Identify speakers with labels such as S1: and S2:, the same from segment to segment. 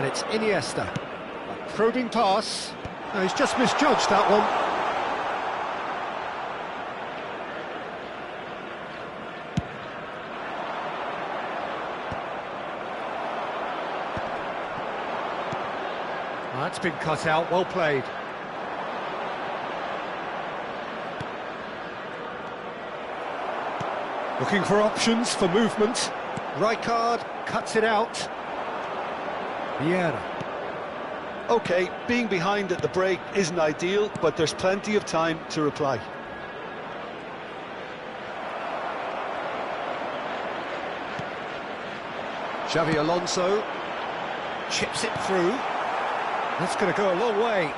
S1: it's Iniesta. A probing pass. No, he's just misjudged that one. That's been cut out, well played. Looking for options for movement. Rijkaard cuts it out. Vieira.
S2: OK, being behind at the break isn't ideal, but there's plenty of time to reply.
S1: Xavi Alonso chips it through. That's going to go a long way.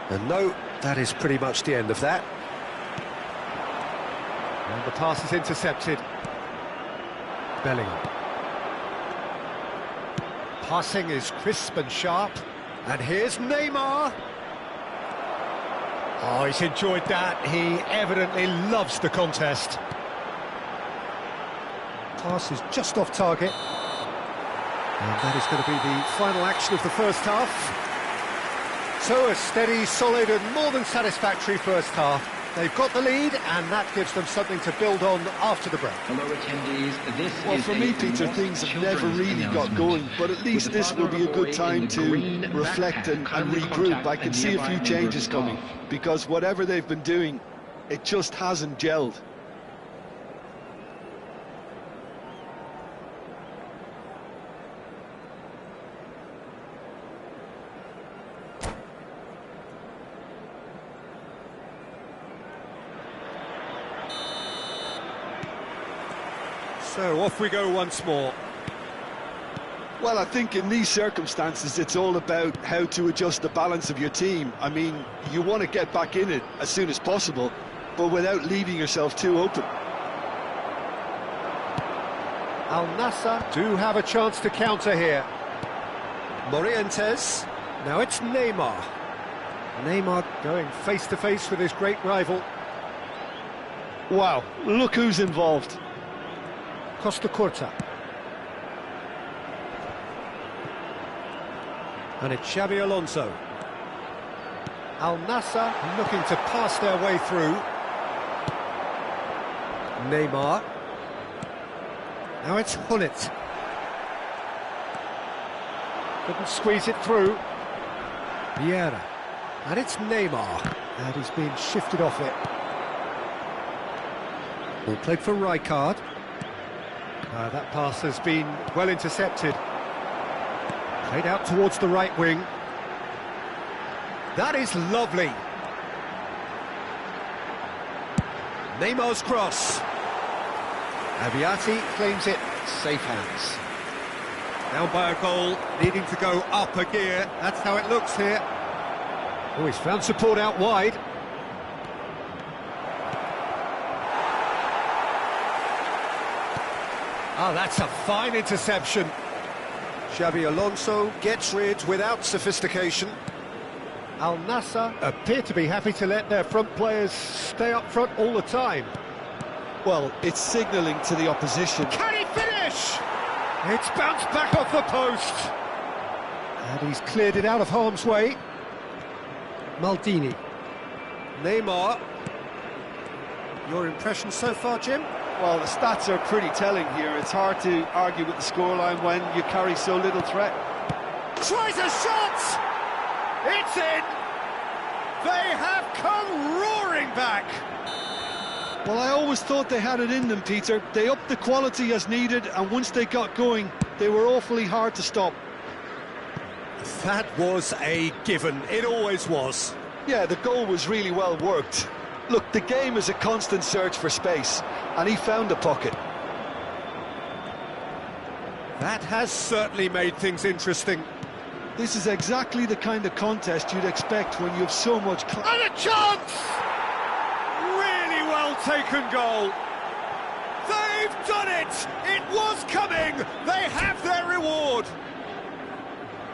S1: And no, that is pretty much the end of that. And the pass is intercepted. Bellingham. Passing is crisp and sharp. And here's Neymar. Oh, he's enjoyed that. He evidently loves the contest. Pass is just off target. And that is going to be the final action of the first half. So a steady, solid and more than satisfactory first half. They've got the lead and that gives them something to build on after the break.
S3: Hello attendees, this
S2: Well,
S3: is
S2: for me, Peter, things have never really got going, but at least this will be a good time to reflect and regroup. I can see a few changes coming, because whatever they've been doing, it just hasn't gelled.
S1: So off we go once more.
S2: Well, I think in these circumstances it's all about how to adjust the balance of your team. I mean, you want to get back in it as soon as possible, but without leaving yourself too open.
S1: Al Nassr do have a chance to counter here. Morientes. Now it's Neymar. Neymar going face-to-face with his great rival.
S2: Wow, look who's involved.
S1: Costa Curta. And it's Xavi Alonso. Al Nassr looking to pass their way through. Neymar. Now it's Hullet. Couldn't squeeze it through. Vieira. And it's Neymar. And he's been shifted off it. Ball played for Rijkaard. That pass has been well intercepted. Played out towards the right wing. That is lovely. Neymar's cross. Aviati claims it. Safe hands. Down by a goal, needing to go up a gear. That's how it looks here. Oh, he's found support out wide. Oh, that's a fine interception. Xavi Alonso gets rid without sophistication. Al Nassr appear to be happy to let their front players stay up front all the time.
S2: Well, it's signalling to the opposition.
S1: Can he finish? It's bounced back off the post. And he's cleared it out of harm's way. Maldini. Neymar. Your impression so far, Jim?
S2: Well, the stats are pretty telling here. It's hard to argue with the scoreline when you carry so little threat.
S1: Tries a shot! It's in! They have come roaring back!
S2: Well, I always thought they had it in them, Peter. They upped the quality as needed, and once they got going, they were awfully hard to stop.
S1: That was a given. It always was.
S2: Yeah, the goal was really well worked. Look, the game is a constant search for space, and he found the pocket.
S1: That has certainly made things interesting.
S2: This is exactly the kind of contest you'd expect when you have so much
S1: And a chance! Really well taken goal. They've done it! It was coming! They have their reward!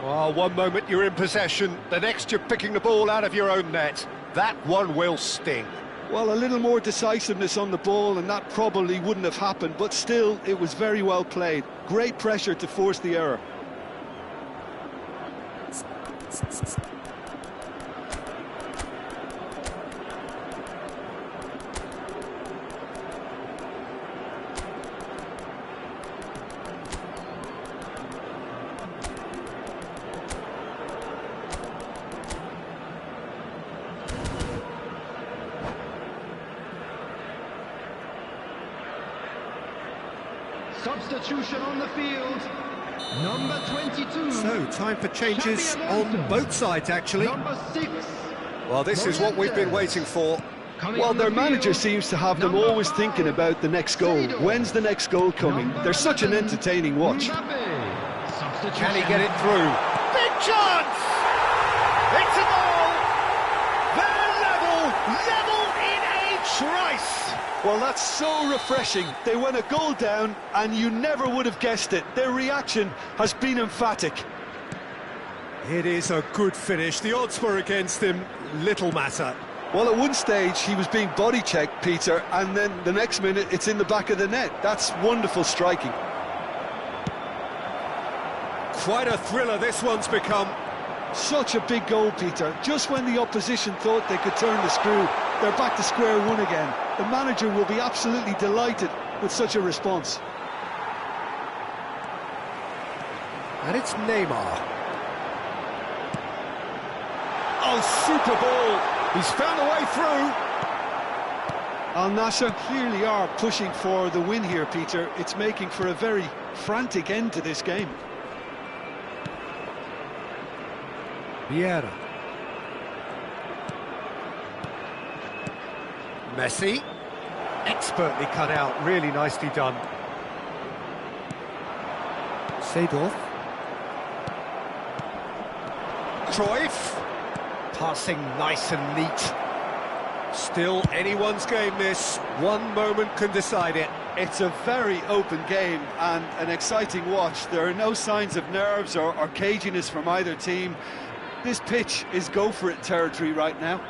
S1: Well, one moment you're in possession, the next you're picking the ball out of your own net. That one will sting.
S2: Well, a little more decisiveness on the ball and that probably wouldn't have happened, but still, it was very well played. Great pressure to force the error.
S3: Substitution on the field. Number 22.
S1: So, time for changes on both sides, actually.
S3: Number 6.
S1: Well, this is what we've been waiting for.
S2: Well, their manager seems to have them always thinking about the next goal. When's the next goal coming? They're such an entertaining watch.
S1: Can he get it through? Big chance! It's a goal! They're level in a trice!
S2: Well, that's so refreshing. They went a goal down, and you never would have guessed it. Their reaction has been emphatic.
S1: It is a good finish. The odds were against him. Little matter.
S2: Well, at one stage, he was being body-checked, Peter, and then the next minute, it's in the back of the net. That's wonderful striking.
S1: Quite a thriller this one's become.
S2: Such a big goal, Peter. Just when the opposition thought they could turn the screw, they're back to square one again. The manager will be absolutely delighted with such a response.
S1: And it's Neymar. Oh, super ball! He's found a way through.
S2: Al Nassr clearly are pushing for the win here, Peter. It's making for a very frantic end to this game.
S1: Vieira. Messi. Expertly cut out, really nicely done. Seedorf. Cruyff. Passing nice and neat. Still anyone's game this. One moment can decide it.
S2: It's a very open game and an exciting watch. There are no signs of nerves or caginess from either team. This pitch is go-for-it territory right now.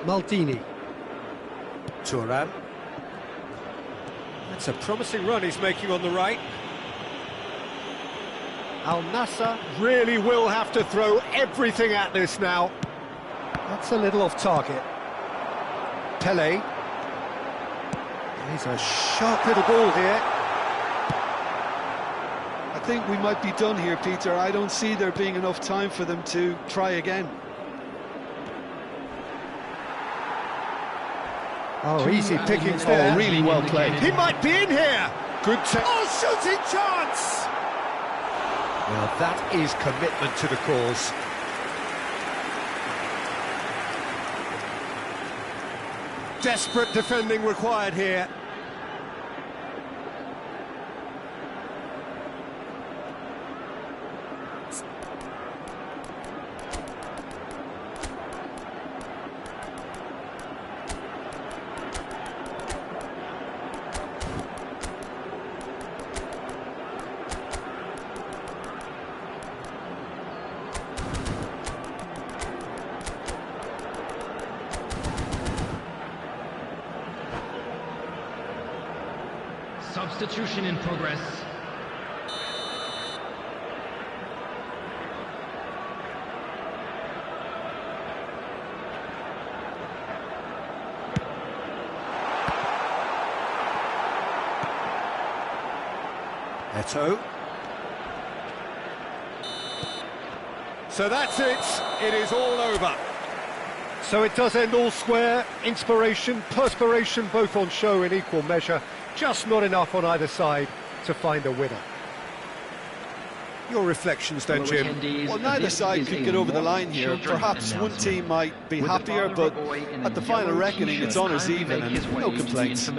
S1: Maldini. Thuram. That's a promising run he's making on the right. Al Nassr really will have to throw everything at this now. That's a little off target. Pele. He's a sharp little ball here.
S2: I think we might be done here, Peter. I don't see there being enough time for them to try again.
S1: Oh, easy pickings there.
S2: Oh, really well played.
S1: He might be in here. Good shooting chance! Now that is commitment to the cause. Desperate defending required here.
S3: Substitution in progress.
S1: Eto. So that's it. It is all over. So it does end all square. Inspiration, perspiration, both on show in equal measure. Just not enough on either side to find a winner. Your reflections then, Jim?
S2: Well, neither side could get over the line here. Perhaps one team might be happier, but at the final reckoning, it's honours even and no complaints.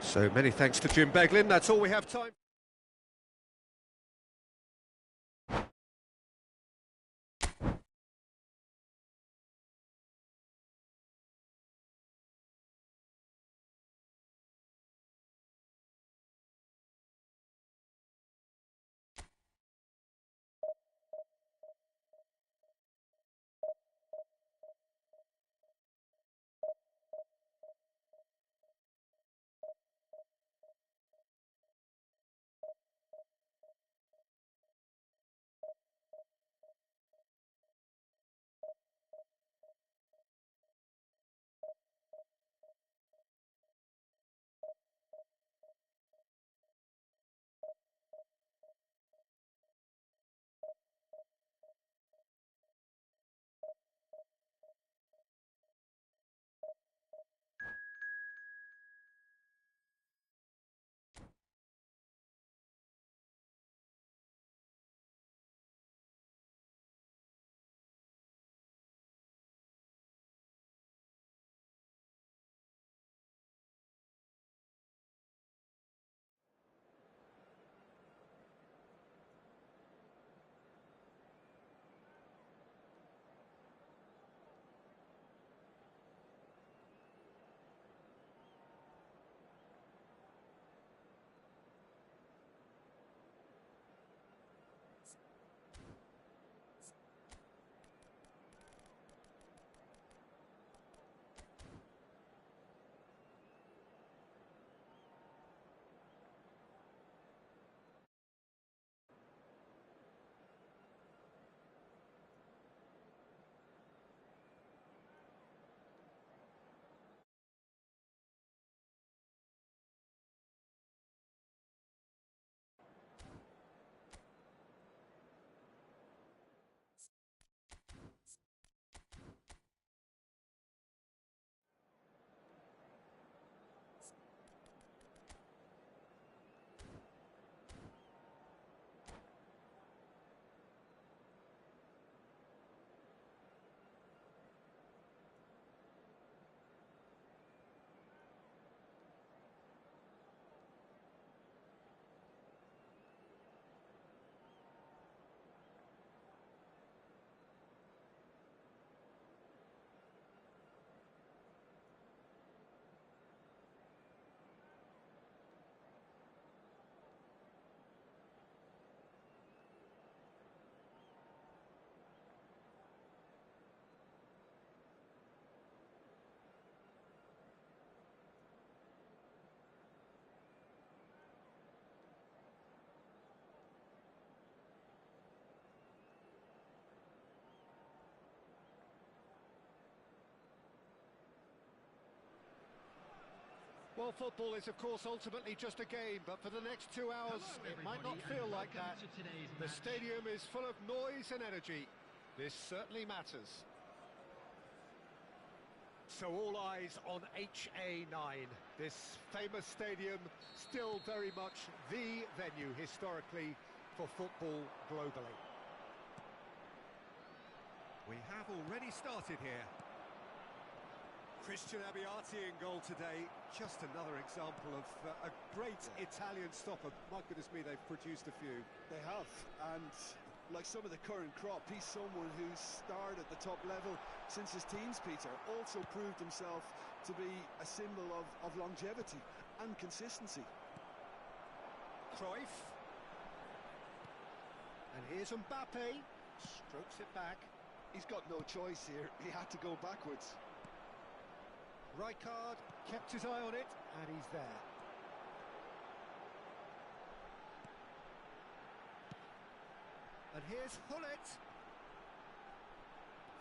S1: So many thanks to Jim Beglin. That's all we have time for. Well, football is, of course, ultimately just a game, but for the next 2 hours,
S3: Hello,
S1: it might not
S3: everybody,
S1: feel
S3: and
S1: like that.
S3: welcome to today's
S1: The
S3: match.
S1: stadium is full of noise and energy. This certainly matters. So all eyes on HA9, this famous stadium, still very much the venue historically for football globally. We have already started here. Christian Abbiati in goal today, just another example of a great Italian stopper. My goodness me, they've produced a few.
S2: They have, and like some of the current crop, he's someone who's starred at the top level since his teens, Peter. Also proved himself to be a symbol of longevity and consistency.
S1: Cruyff. And here's Mbappe, strokes it back.
S2: He's got no choice here, he had to go backwards.
S1: Rijkaard kept his eye on it, and he's there. And here's Hullet.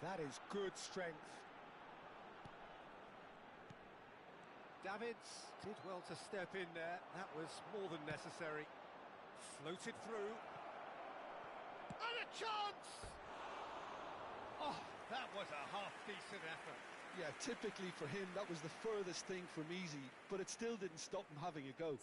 S1: That is good strength. Davids did well to step in there. That was more than necessary. Floated through. And a chance! Oh, that was a half-decent effort.
S2: Yeah, typically for him, that was the furthest thing from easy, but it still didn't stop him having a go.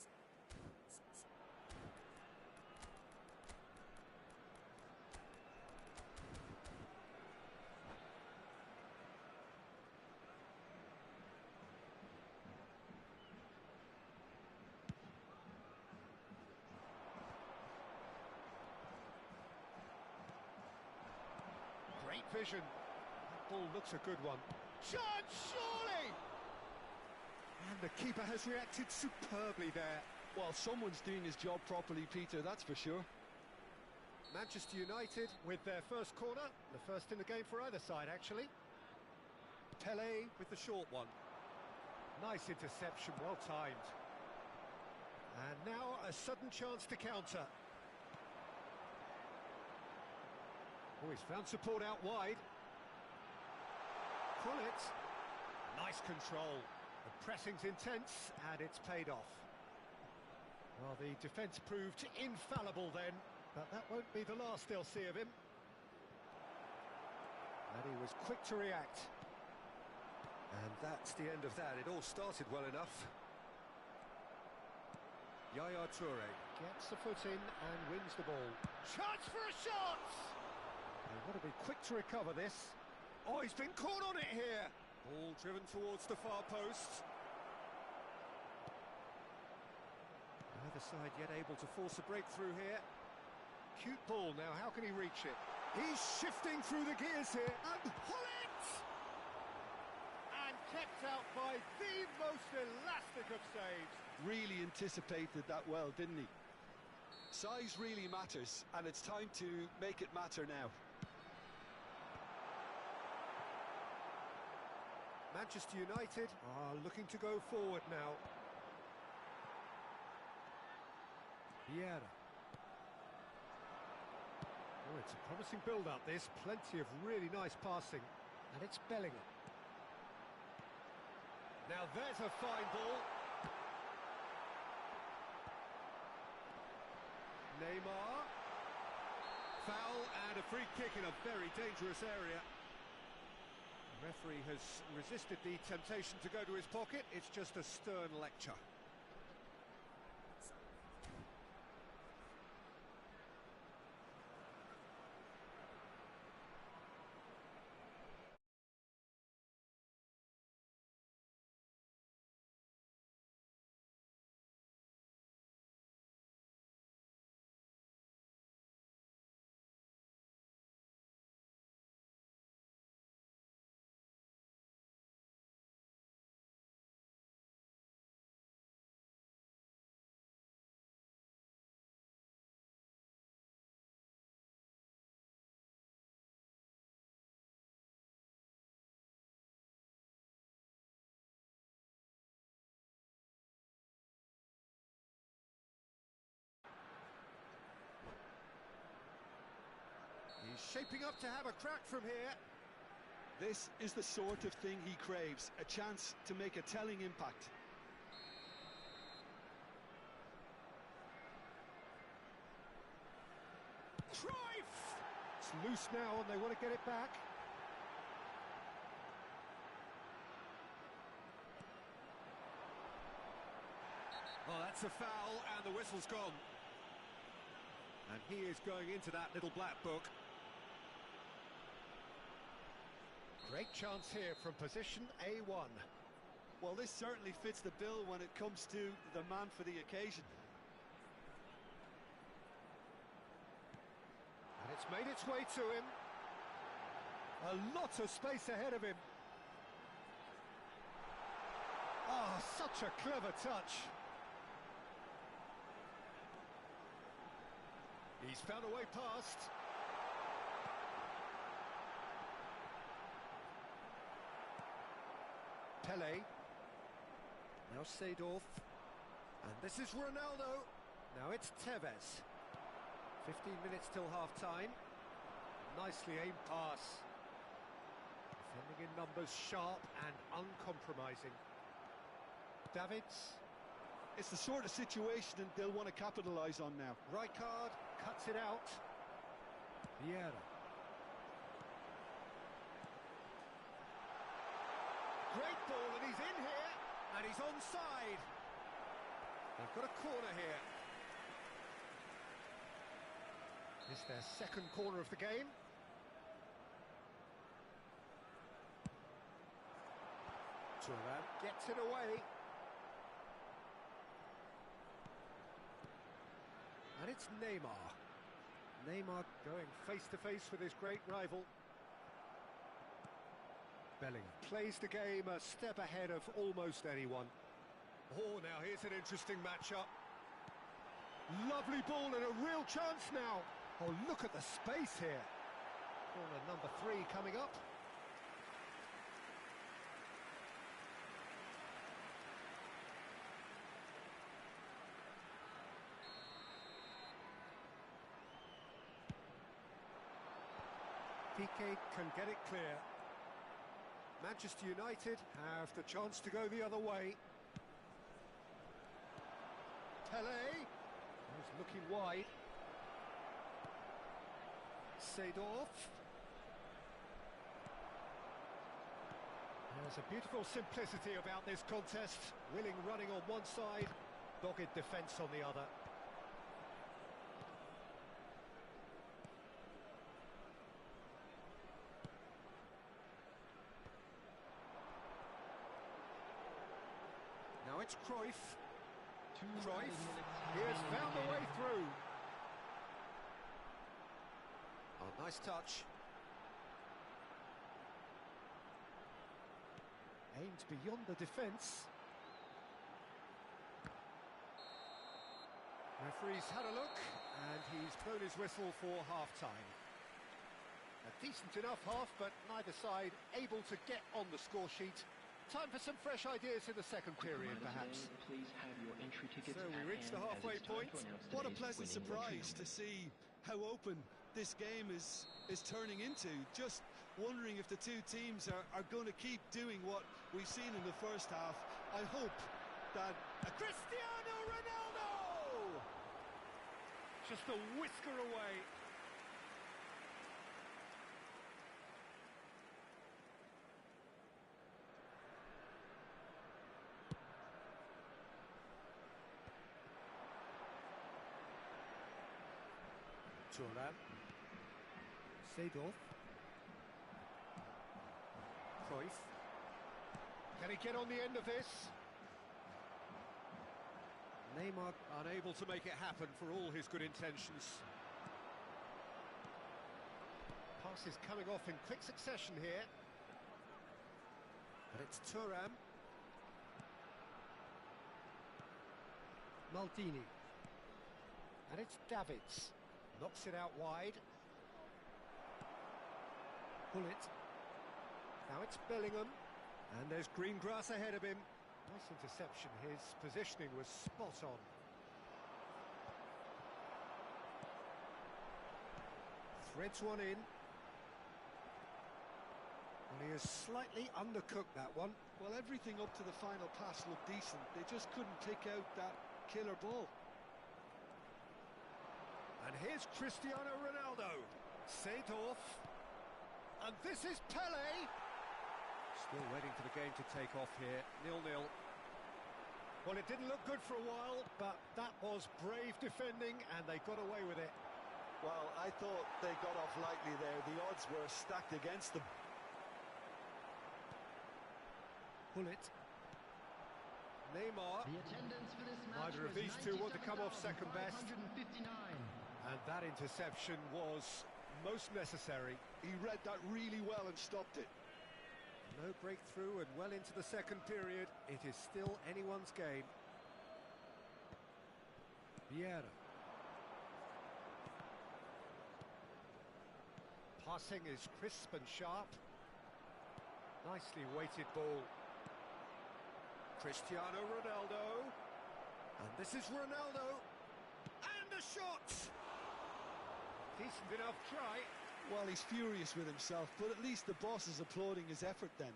S1: Great vision. That ball looks a good one. Chance, surely! And the keeper has reacted superbly there.
S2: Well, someone's doing his job properly, Peter, that's for sure.
S1: Manchester United with their first corner, the first in the game for either side, actually. Pele with the short one. Nice interception, well timed. And now a sudden chance to counter. Oh, he's found support out wide. Pull it. Nice control. The pressing's intense, and it's paid off. Well, the defence proved infallible then, but that won't be the last they'll see of him. And he was quick to react. And that's the end of that. It all started well enough. Yaya Toure gets the foot in and wins the ball. Chance for a shot! They've got to be quick to recover this. Oh, he's been caught on it here. Ball driven towards the far post. Neither side yet able to force a breakthrough here. Cute ball now, how can he reach it? He's shifting through the gears here, and pull it! And kept out by the most elastic of saves.
S2: Really anticipated that well, didn't he? Size really matters, and it's time to make it matter now.
S1: Manchester United are looking to go forward now. Vieira. Oh, it's a promising build-up, this. Plenty of really nice passing. And it's Bellingham. Now there's a fine ball. Neymar. Foul and a free kick in a very dangerous area. The referee has resisted the temptation to go to his pocket. It's just a stern lecture. He's shaping up to have a crack from here.
S2: This is the sort of thing he craves, a chance to make a telling impact.
S1: Cruyff!
S4: It's loose now and they want to get it back.
S1: Well, that's a foul, and the whistle's gone. And he is going into that little black book.
S4: Great chance here from position A1.
S2: Well, this certainly fits the bill when it comes to the man for the occasion.
S4: And it's made its way to him. A lot of space ahead of him. Oh, such a clever touch. He's found a way past. Pele. Now Seedorf. And this is Ronaldo. Now it's Tevez. 15 minutes till half-time. Nicely aimed pass. Defending in numbers, sharp and uncompromising. Davids.
S2: It's the sort of situation that they'll want to capitalise on now.
S4: Rijkaard cuts it out. Vieira. Great ball, and he's in here, and he's onside. They've got a corner here. It's their second corner of the game. Thuram gets it away. And it's Neymar. Neymar going face-to-face with his great rival. Bellingham plays the game a step ahead of almost anyone. Oh, now here's an interesting matchup. Lovely ball and a real chance now. Oh, look at the space here. Corner number 3 coming up. Piqué can get it clear. Manchester United have the chance to go the other way. Pele. He's looking wide. Seedorf. There's a beautiful simplicity about this contest. Willing running on one side, dogged defence on the other. Now it's Cruyff. Cruyff, he has found a way through. Oh, nice touch. Aimed beyond the defence. Referee's had a look, and he's blown his whistle for half-time. A decent enough half, but neither side able to get on the score sheet. Time for some fresh ideas in the second period, perhaps.
S3: Please have your entry tickets.
S2: So we reached the halfway point. What a pleasant surprise to see how open this game is turning into. Just wondering if the two teams are going to keep doing what we've seen in the first half. I hope that
S1: Cristiano Ronaldo!
S4: Just a whisker away. Thuram. Seedorf. Cruyff. Can he get on the end of this? Neymar unable to make it happen for all his good intentions. Passes coming off in quick succession here. But it's Thuram. Maldini. And it's Davids. Knocks it out wide. Bullet. Now it's Bellingham. And there's green grass ahead of him. Nice interception. His positioning was spot on. Threads one in. Well, he has slightly undercooked that one.
S2: well, everything up to the final pass looked decent. They just couldn't pick out that killer ball.
S4: And here's Cristiano Ronaldo. Seedorf. And this is Pele. Still waiting for the game to take off here. 0-0. Well, it didn't look good for a while, but that was brave defending, and they got away with it.
S2: Well, I thought they got off lightly there. The odds were stacked against them.
S4: Bullet. Neymar.
S3: The attendance for this match
S4: Neither of these two want to come off second best.
S3: 97,559.
S4: And that interception was most necessary.
S2: He read that really well and stopped it.
S4: No breakthrough and well into the second period. It is still anyone's game. Vieira. Passing is crisp and sharp. Nicely weighted ball. Cristiano Ronaldo. And this is Ronaldo. And a shot! Decent enough try.
S2: Well, he's furious with himself, but at least the boss is applauding his effort then.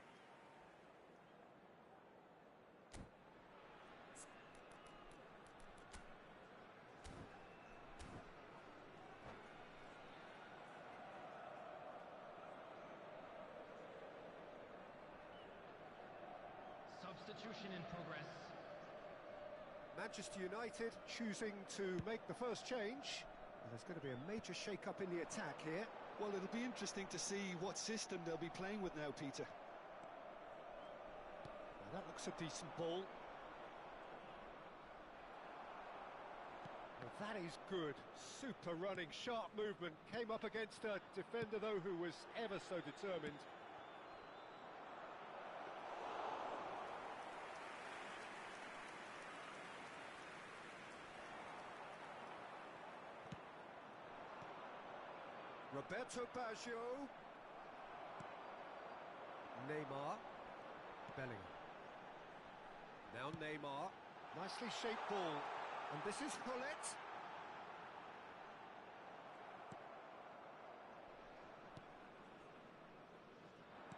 S3: Substitution in progress.
S4: Manchester United choosing to make the first change. And there's going to be a major shake-up in the attack here.
S2: Well, it'll be interesting to see what system they'll be playing with now, Peter.
S4: Now that looks a decent ball. Well, that is good. Super running, sharp movement. Came up against a defender, though, who was ever so determined. Roberto Baggio. Neymar. Bellingham. Now Neymar. Nicely shaped ball. And this is Hullet.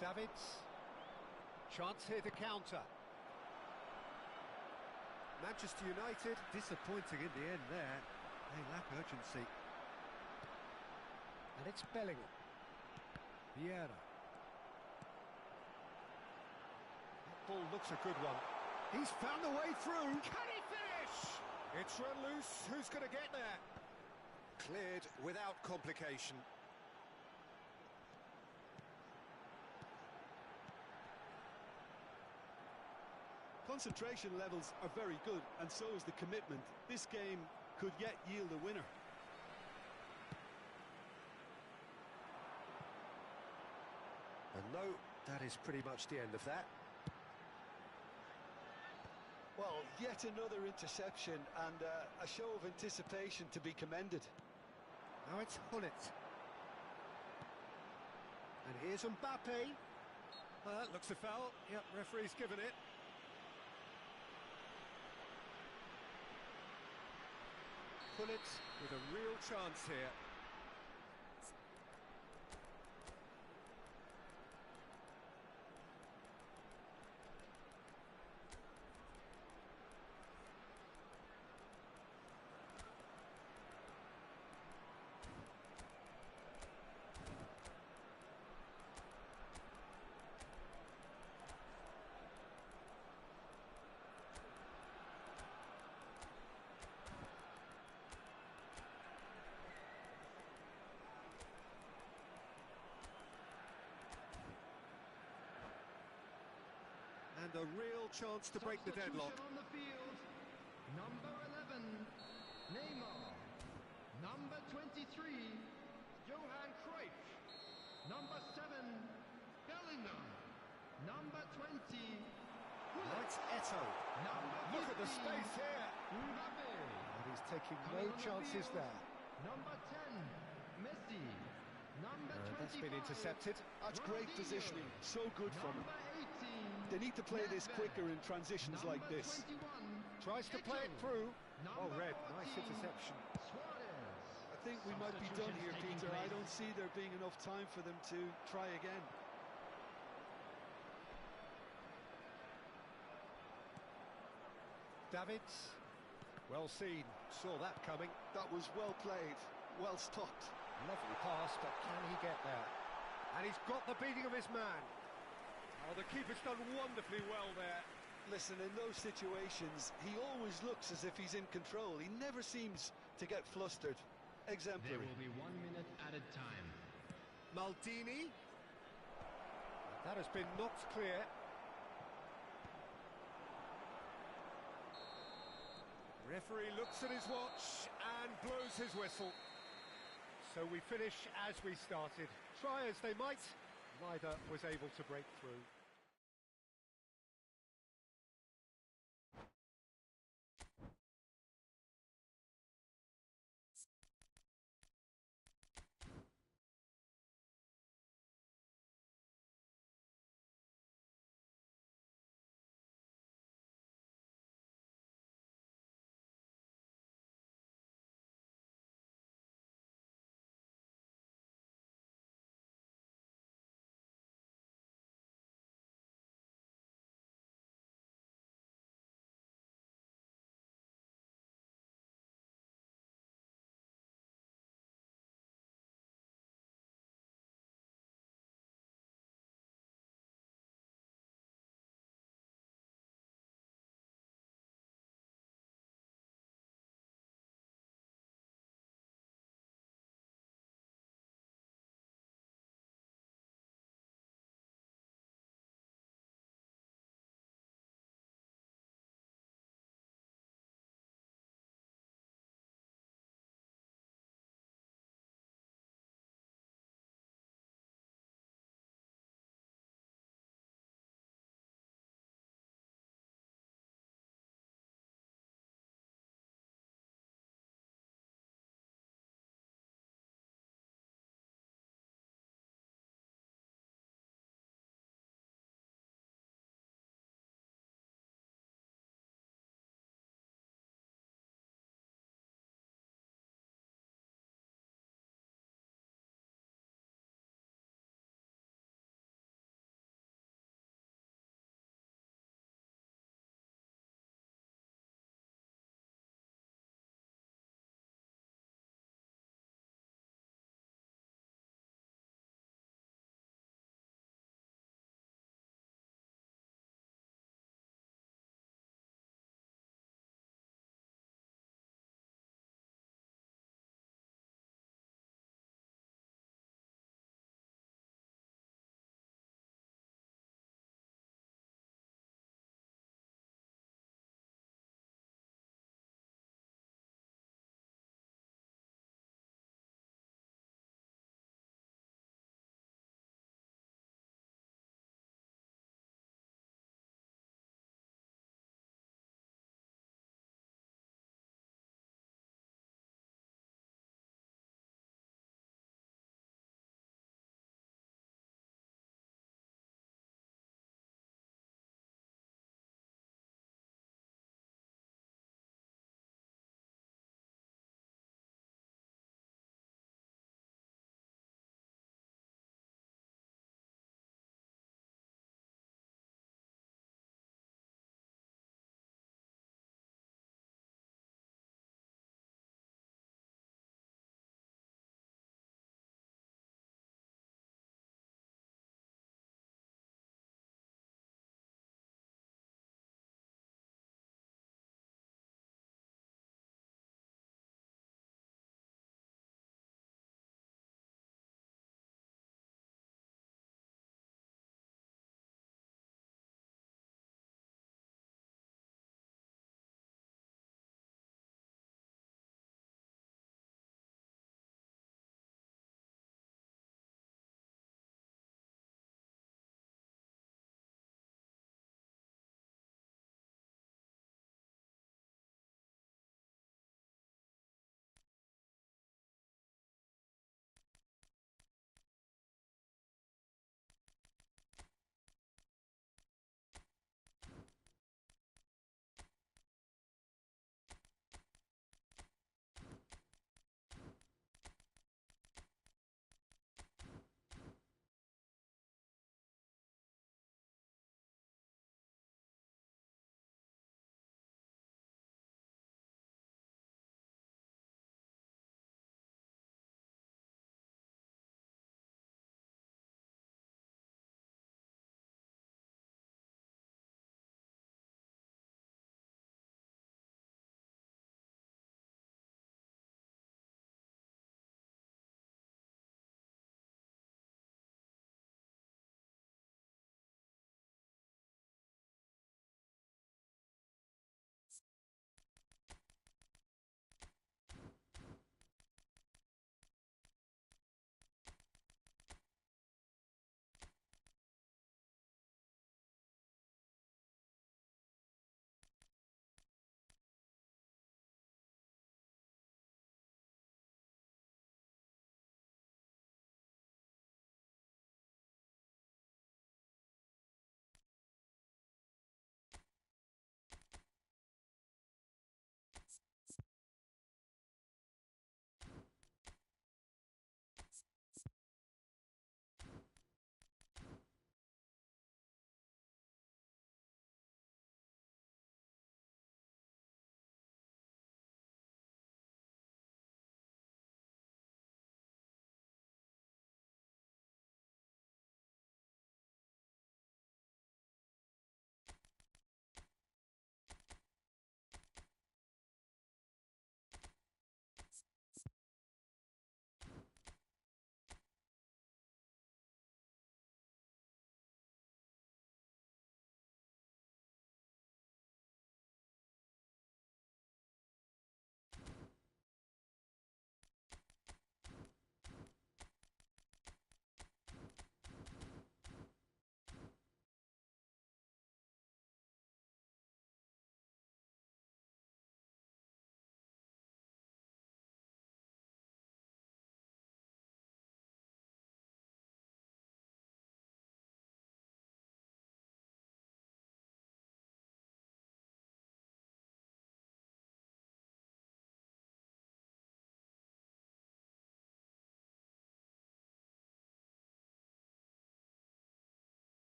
S4: Davids. Chance here to counter. Manchester United disappointing in the end there. They lack urgency. And it's Bellingham. Vieira. That ball looks a good one. He's found the way through. Can he finish? It's run loose. Who's going to get there? Cleared without complication.
S2: Concentration levels are very good, and so is the commitment. This game could yet yield a winner.
S4: And no, that is pretty much the end of that.
S2: Well, yet another interception and a show of anticipation to be commended.
S4: Now it's Hullet. And here's Mbappe. That looks a foul. Yep, referee's given it. Hullet with a real chance here. And a real chance to break the deadlock.
S3: On the field, number 11, Neymar. Number 23, Johan Cruyff. Number 7, Bellingham. Number 20,
S4: That's Eto'o. Look at the space here.
S3: Mbappe.
S4: And he's taking no chances there.
S3: Number 10, Messi. Number 25,
S4: That's been intercepted.
S2: That's great positioning, so good from him.
S3: Number 18,
S2: They need to play this quicker in transitions like
S3: number
S2: this.
S3: 21,
S4: Tries to play it
S3: Eto'o.
S4: through. Oh,
S3: Number
S4: Red, nice
S3: 14,
S4: interception.
S3: Suarez.
S2: I think we might be done here,
S3: Substitutions
S2: Peter.
S3: taking
S2: I
S3: place.
S2: don't see there being enough time for them to try again.
S4: Davids. Well seen. Saw that coming.
S2: That was well played. well stopped.
S4: Lovely pass, but can he get there? And he's got the beating of his man. Oh, the keeper's done wonderfully well there.
S2: Listen, in those situations, he always looks as if he's in control. He never seems to get flustered. Exemplary.
S3: There will be 1 minute added time.
S4: Maldini. That has been knocked clear. Referee looks at his watch and blows his whistle. So we finish as we started. Try as they might, neither was able to break through.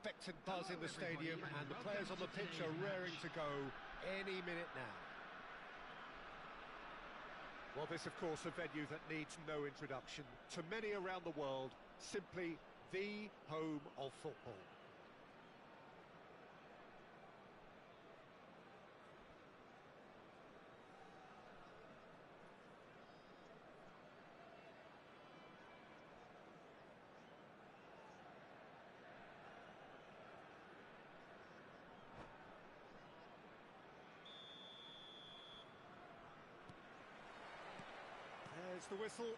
S4: expectant buzz in the stadium, and the players on the pitch are raring to go any minute now. Well, this, of course, a venue that needs no introduction. To many around the world, simply the home of football. There's the whistle.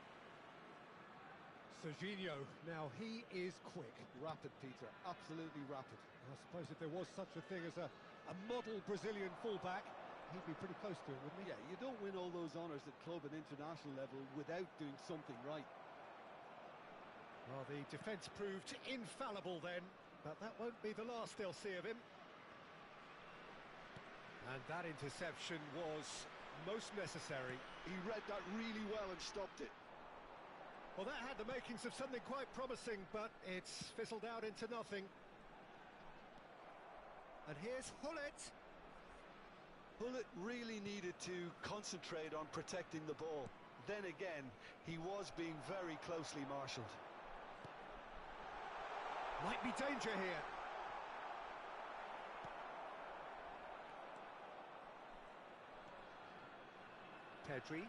S4: Serginho, now he is quick.
S2: Rapid, Peter, absolutely rapid.
S4: I suppose if there was such a thing as a model Brazilian fullback, he'd be pretty close to it, wouldn't he?
S2: Yeah, you don't win all those honours at club and international level without doing something right.
S4: Well, the defence proved infallible then, but that won't be the last they'll see of him. And that interception was most necessary.
S2: He read that really well and stopped it.
S4: Well, that had the makings of something quite promising, but it's fizzled out into nothing. And here's Hullet.
S2: Hullet really needed to concentrate on protecting the ball. Then again, he was being very closely marshalled.
S4: Might be danger here. Pedri.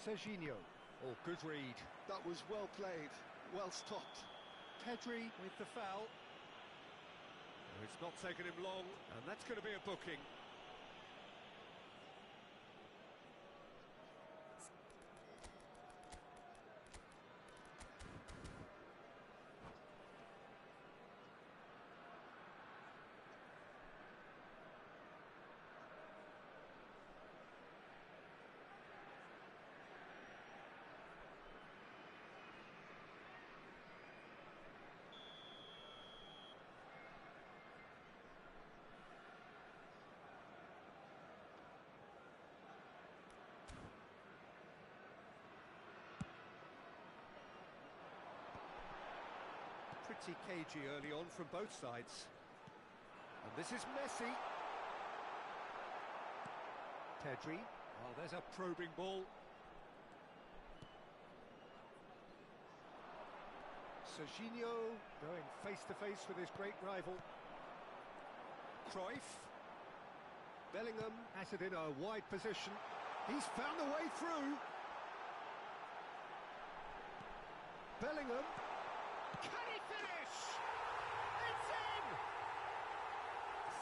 S4: Serginho. Oh, good read.
S2: That was well played, well stopped.
S4: Pedri with the foul. It's not taken him long, and that's going to be a booking. Pretty cagey early on from both sides. And this is Messi. Pedri. Oh, there's a probing ball. Serginho going face-to-face with his great rival. Cruyff. Bellingham has it in a wide position. He's found a way through. Bellingham. Can he finish? It's in!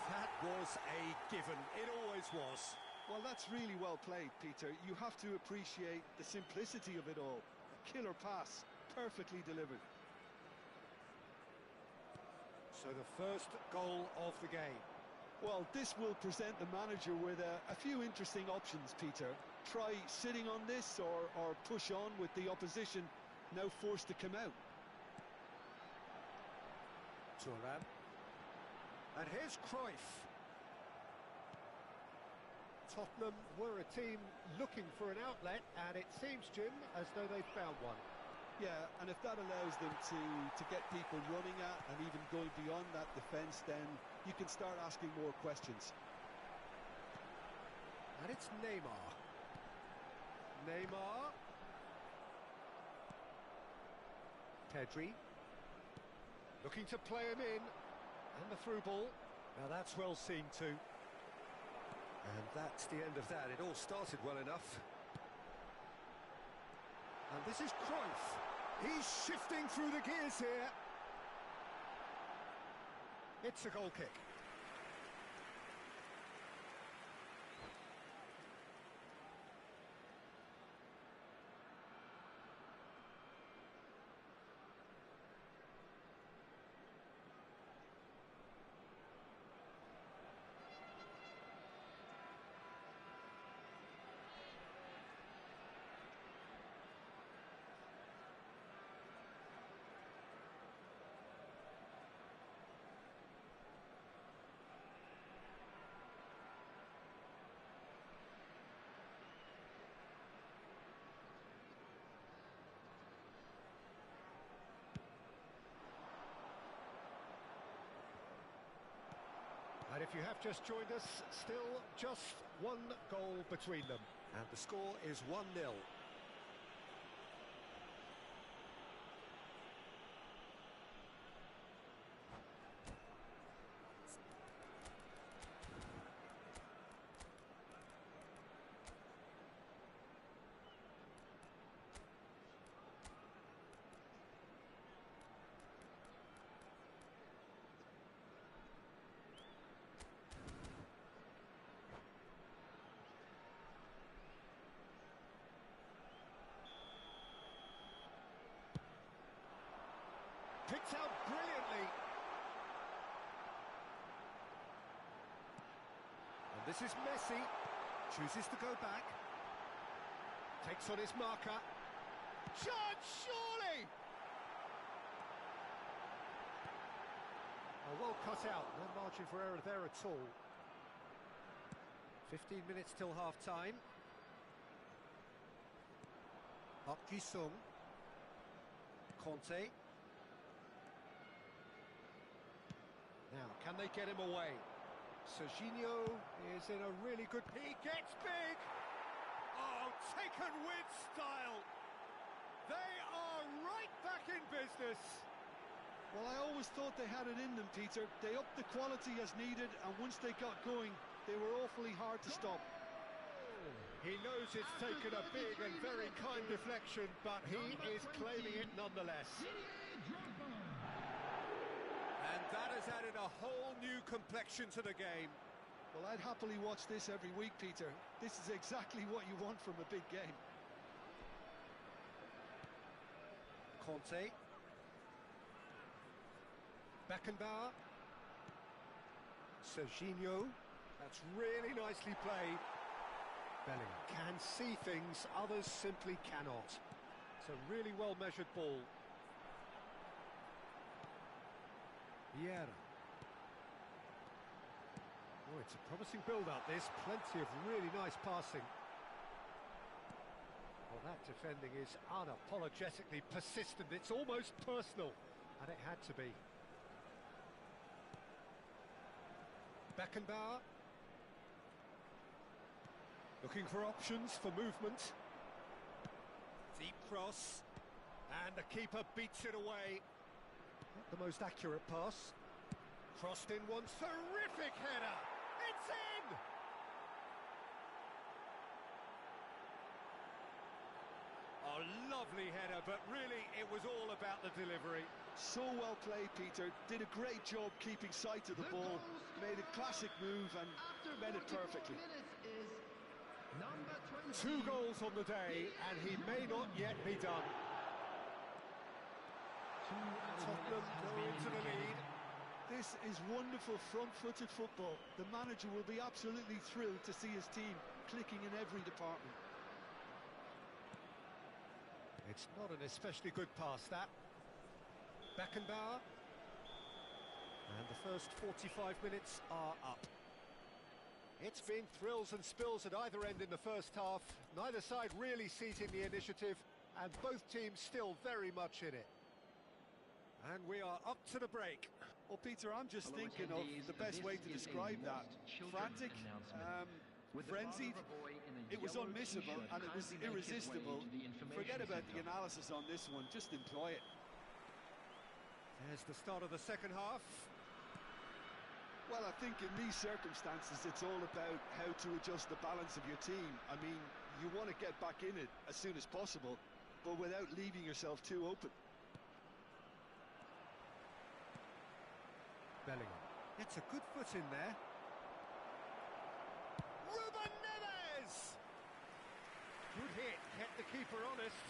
S4: That was a given. It always was.
S2: Well, that's really well played, Peter. You have to appreciate the simplicity of it all. A killer pass, perfectly delivered.
S4: So the first goal of the game.
S2: Well, this will present the manager with a few interesting options, Peter. Try sitting on this or push on with the opposition now forced to come out.
S4: Thuram. And here's Cruyff. Tottenham were a team looking for an outlet, and it seems, Jim, as though they've found one.
S2: Yeah, and if that allows them to get people running at and even going beyond that defence, then you can start asking more questions.
S4: And it's Neymar. Neymar. Pedri. Looking to play him in. And the through ball. Now that's well seen too. And that's the end of that. It all started well enough. And this is Cruyff. He's shifting through the gears here. It's a goal kick. if you have just joined us, still just one goal between them. And the score is 1-0. Picked out brilliantly. And this is Messi. Chooses to go back. Takes on his marker. Chance, surely! Oh, well cut out. No margin for error there at all. 15 minutes till half-time. Park Ji-sung. Conte. Now, can they get him away? Serginho is in a really good... He gets big! Oh, taken with style! They are right back in business!
S2: Well, I always thought they had it in them, Peter. They upped the quality as needed, and once they got going, they were awfully hard to stop.
S4: He knows it's taken a big and very kind deflection, but he is claiming it nonetheless. And that has added a whole new complexion to the game.
S2: Well, I'd happily watch this every week, Peter. This is exactly what you want from a big game.
S4: Conte. Beckenbauer. Serginho. That's really nicely played. Bellingham can see things others simply cannot. It's a really well-measured ball. Vieira. Oh, it's a promising build-up, this. Plenty of really nice passing. Well, that defending is unapologetically persistent. It's almost personal, and it had to be. Beckenbauer. Looking for options for movement. Deep cross. And the keeper beats it away. Not the most accurate pass. Crossed in one, terrific header! It's in! Oh, lovely header, but really it was all about the delivery.
S2: So well played, Peter. Did a great job keeping sight of the ball. Made a classic move and made it perfectly.
S3: Number 20.
S4: 2 goals on the day, and he may not yet be done. Tottenham go into the lead.
S2: This is wonderful front-footed football. The manager will be absolutely thrilled to see his team clicking in every department.
S4: It's not an especially good pass, that. Beckenbauer. And the first 45 minutes are up. It's been thrills and spills at either end in the first half. Neither side really seizing the initiative, and both teams still very much in it. And we are up to the break.
S2: Well, Peter, I'm just thinking of the best way to describe that. Frantic, frenzied, it was unmissable and it was irresistible. Forget about the analysis on this one, just enjoy it.
S4: There's the start of the second half.
S2: Well, I think in these circumstances, it's all about how to adjust the balance of your team. I mean, you want to get back in it as soon as possible, but without leaving yourself too open.
S4: Bellingham gets a good foot in there. Ruben Neves! Good hit, kept the keeper honest.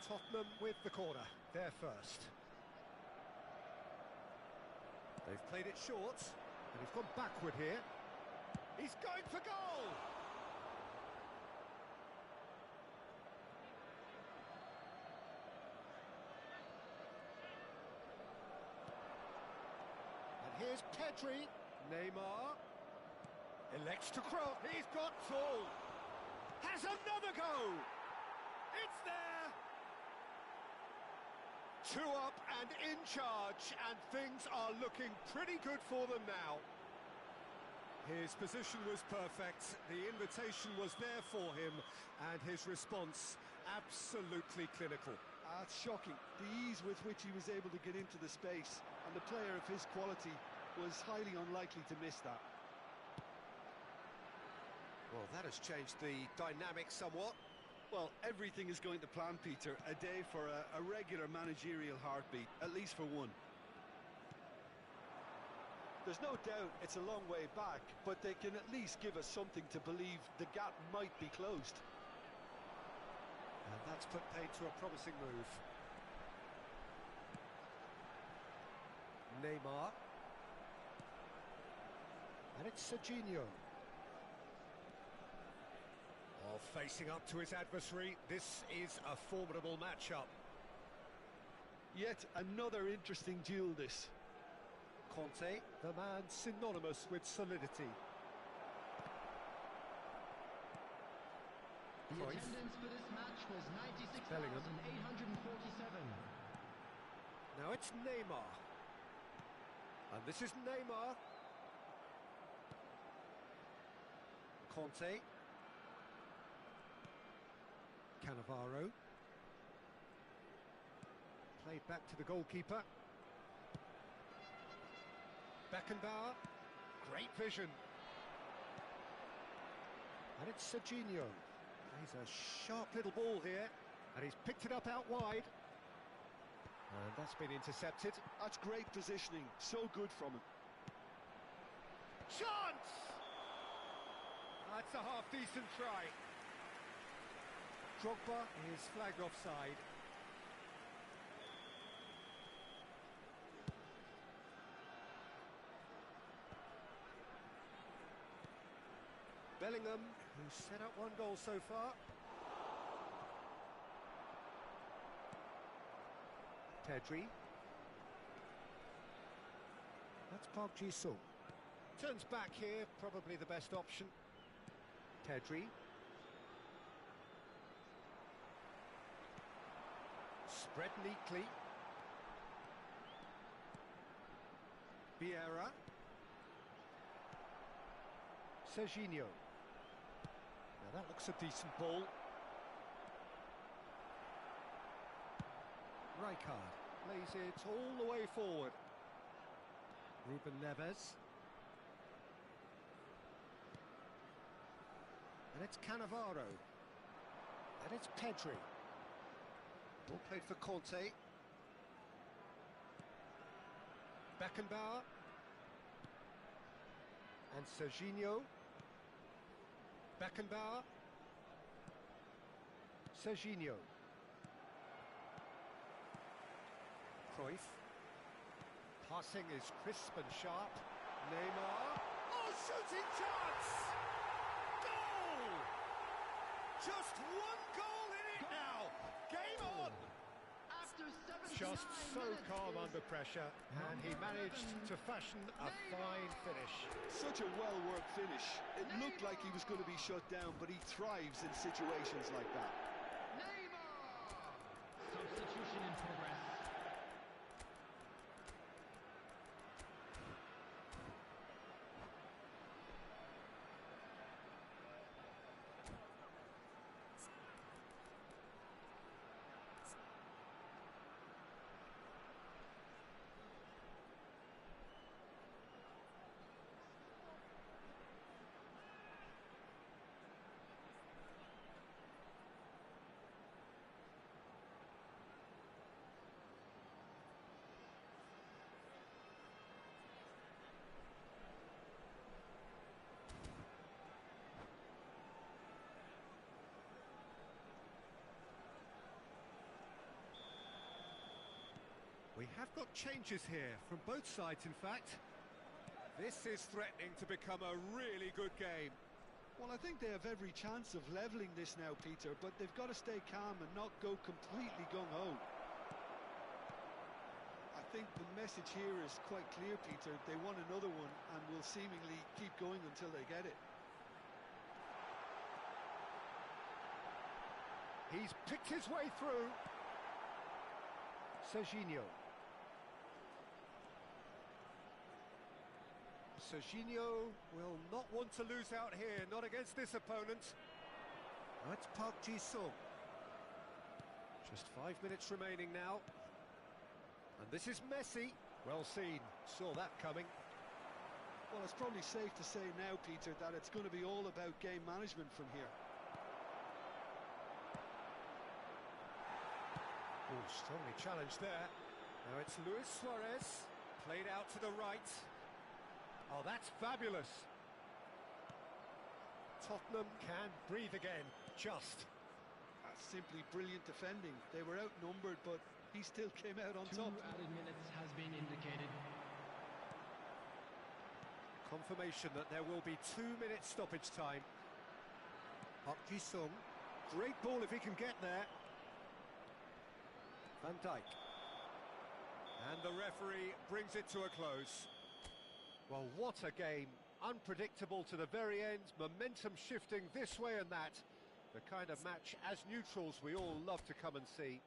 S4: Tottenham with the corner, they're first. They've played it short, and he's gone backward here. He's going for goal! Here's Pedri. Neymar elects to cross. He's got full. Has another go. It's there. 2 up and in charge, and things are looking pretty good for them now. His position was perfect, the invitation was there for him, and his response absolutely clinical.
S2: It's shocking, the ease with which he was able to get into the space, and the player of his quality was highly unlikely to miss that.
S4: Well, that has changed the dynamic somewhat.
S2: Well, everything is going to plan, Peter. A day for a regular managerial heartbeat, at least for one. There's no doubt it's a long way back, but they can at least give us something to believe the gap might be closed.
S4: And that's put paid to a promising move. Neymar. And it's Serginho. Oh, facing up to his adversary, this is a formidable matchup.
S2: Yet another interesting duel, this.
S4: Conte, the man synonymous with solidity.
S3: The
S4: Cruyff.
S3: attendance for this match was
S4: Bellingham.
S3: 96,847.
S4: Now it's Neymar. And this is Neymar. Conte. Cannavaro. Played back to the goalkeeper. Beckenbauer. Great vision. And it's Serginho. He's a sharp little ball here. And he's picked it up out wide. And that's been intercepted.
S2: That's great positioning, so good from him.
S4: Chance! That's a half-decent try. Drogba is flagged offside. Bellingham, who's set up 1 goal so far. Pedri. That's Park Ji-sung. Turns back here, probably the best option. Pedri. Spread neatly. Vieira. Serginho. Now that looks a decent ball. Rijkaard lays it all the way forward. Ruben Neves. And it's Cannavaro. And it's Pedri. Ball played for Conte. Beckenbauer. And Serginho. Beckenbauer. Serginho. Cruyff. Passing is crisp and sharp. Neymar. Oh, shooting chance! Goal! Just 1 goal in it now. Game on.
S3: After 79
S4: Just so
S3: minutes,
S4: calm
S3: it is
S4: under pressure, and he managed to fashion a fine finish.
S2: Such a well-worked finish. It looked like he was going to be shut down, but he thrives in situations like that.
S3: Neymar! Substitution in progress.
S4: We have got changes here, from both sides in fact. This is threatening to become a really good game.
S2: Well, I think they have every chance of levelling this now, Peter, but they've got to stay calm and not go completely gung-ho. I think the message here is quite clear, Peter. They want another one and will seemingly keep going until they get it.
S4: He's picked his way through. Serginho. Serginho will not want to lose out here, not against this opponent. That's Park Ji-sung. Just 5 minutes remaining now. And this is Messi. Well seen, saw that coming.
S2: Well, it's probably safe to say now, Peter, that it's going to be all about game management from here.
S4: Oh, strongly challenged there. Now it's Luis Suarez, played out to the right. Oh, that's fabulous. Tottenham can breathe again, just.
S2: That's simply brilliant defending. They were outnumbered, but he still came out on top.
S3: 2 added minutes has been indicated.
S4: Confirmation that there will be 2 minutes stoppage time. Park Ji-sung, great ball if he can get there. Van Dijk. And the referee brings it to a close. Well, what a game. Unpredictable to the very end, momentum shifting this way and that. The kind of match, as neutrals, we all love to come and see.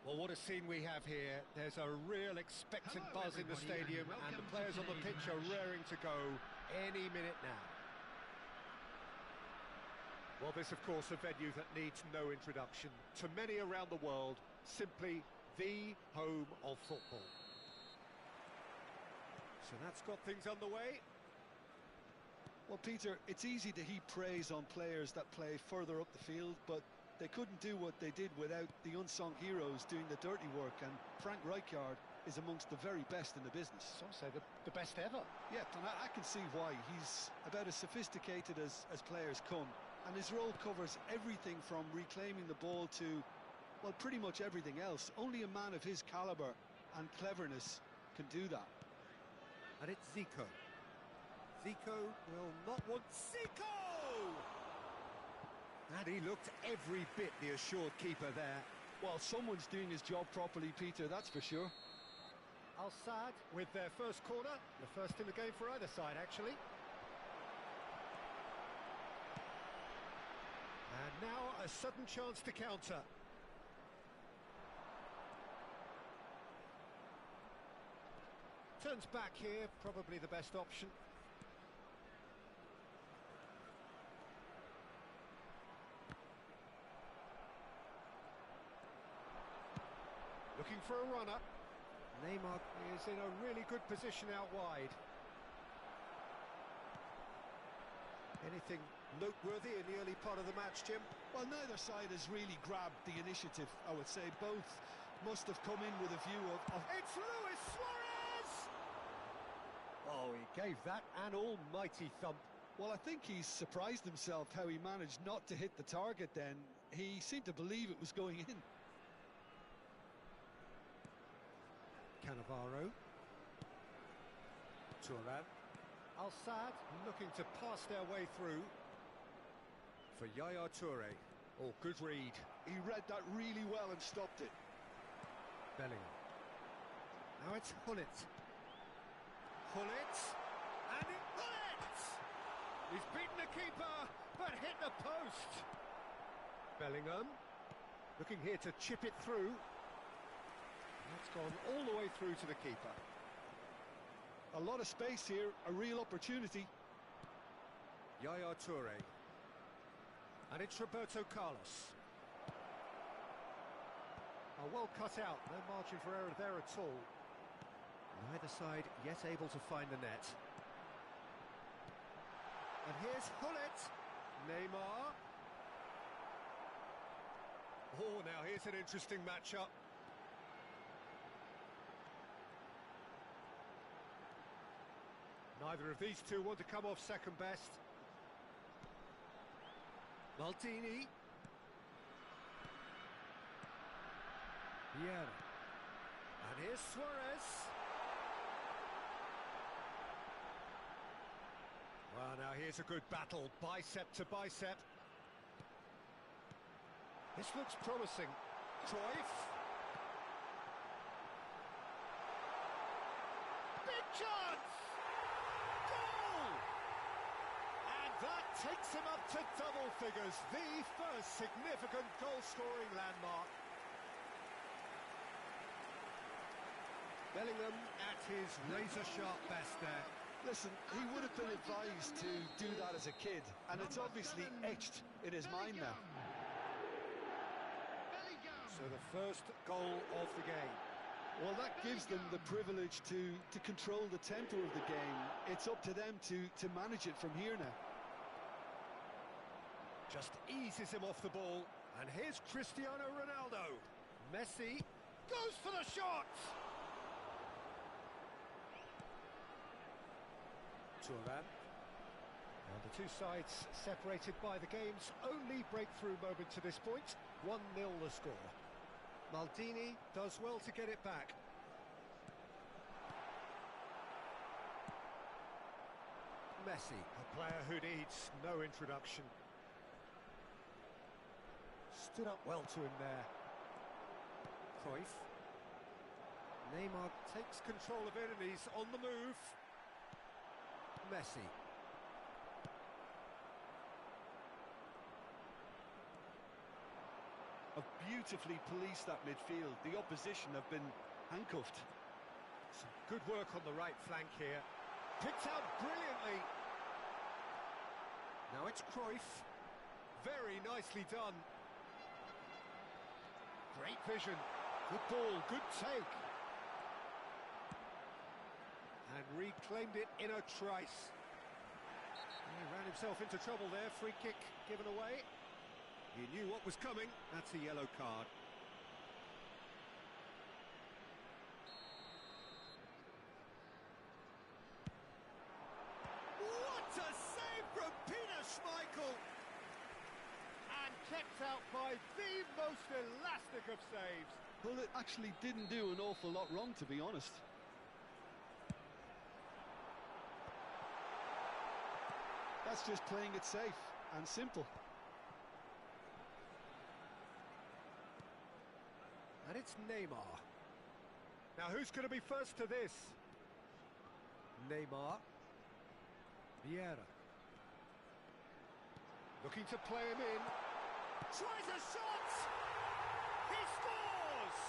S4: Well, what a scene we have here. There's a real expectant buzz in the stadium, and the players on the pitch are raring to go any minute now. Well, this, of course, a venue that needs no introduction. To many around the world, simply the home of football. So that's got things underway.
S2: Well, Peter, it's easy to heap praise on players that play further up the field, but they couldn't do what they did without the unsung heroes doing the dirty work, and Frank Rijkaard is amongst the very best in the business.
S4: Some say the best ever.
S2: Yeah, and I can see why. He's about as sophisticated as players come, and his role covers everything from reclaiming the ball to, well, pretty much everything else. Only a man of his calibre and cleverness can do that.
S4: And it's Zico. Zico will not want Zico! And he looked every bit the assured keeper there.
S2: Well, someone's doing his job properly, Peter, that's for sure.
S4: Al-Saad with their first corner, the first in the game for either side, actually. And now a sudden chance to counter. Turns back here, probably the best option. Looking for a runner. Neymar is in a really good position out wide. Anything noteworthy in the early part of the match, Jim?
S2: Well, neither side has really grabbed the initiative, I would say. Both must have come in with a view of...
S4: It's Luis Suarez! Oh, he gave that an almighty thump.
S2: Well, I think he's surprised himself how he managed not to hit the target then. He seemed to believe it was going in.
S4: Cannavaro. Turan. Al-Saad looking to pass their way through. For Yaya Toure. Oh, good read.
S2: He read that really well and stopped it.
S4: Bellingham. Now it's Hullet. Hullet. And Hullet! He's beaten the keeper, but hit the post. Bellingham. Looking here to chip it through. That's gone all the way through to the keeper.
S2: A lot of space here, a real opportunity.
S4: Yaya Toure. And it's Roberto Carlos. Oh, well cut out, no margin for error there at all. Neither side yet able to find the net. And here's Hullet. Neymar. Oh, now here's an interesting matchup. Neither of these two want to come off second best. Maldini. Vieira. And here's Suarez. Well, now here's a good battle, bicep to bicep. This looks promising. Cruyff. Big chance! That takes him up to double figures, the first significant goal-scoring landmark. Bellingham at his razor-sharp best there.
S2: Listen, he would have been advised to do that as a kid, and it's obviously etched in his mind now.
S4: So the first goal of the game.
S2: Well, that gives them the privilege to control the tempo of the game. It's up to them to manage it from here now.
S4: Just eases him off the ball. And here's Cristiano Ronaldo. Messi goes for the shot! Turan. And the two sides separated by the game's only breakthrough moment to this point. 1-0 the score. Maldini does well to get it back. Messi, a player who needs no introduction. Stood up well to him there. Cruyff. Neymar takes control of it and he's on the move. Messi.
S2: have beautifully policed that midfield. The opposition have been handcuffed.
S4: Some good work on the right flank here. Picked out brilliantly. Now it's Cruyff. Very nicely done. Great vision. Good ball, good take. And reclaimed it in a trice. He ran himself into trouble there. Free kick given away. He knew what was coming. That's a yellow card. What a save from Peter Schmeichel! And kept out by the most elastic of saves.
S2: Well, it actually didn't do an awful lot wrong, to be honest. That's just playing it safe and simple.
S4: And it's Neymar. Now who's going to be first to this? Neymar. Vieira. Looking to play him in. Tries a shot! He scores!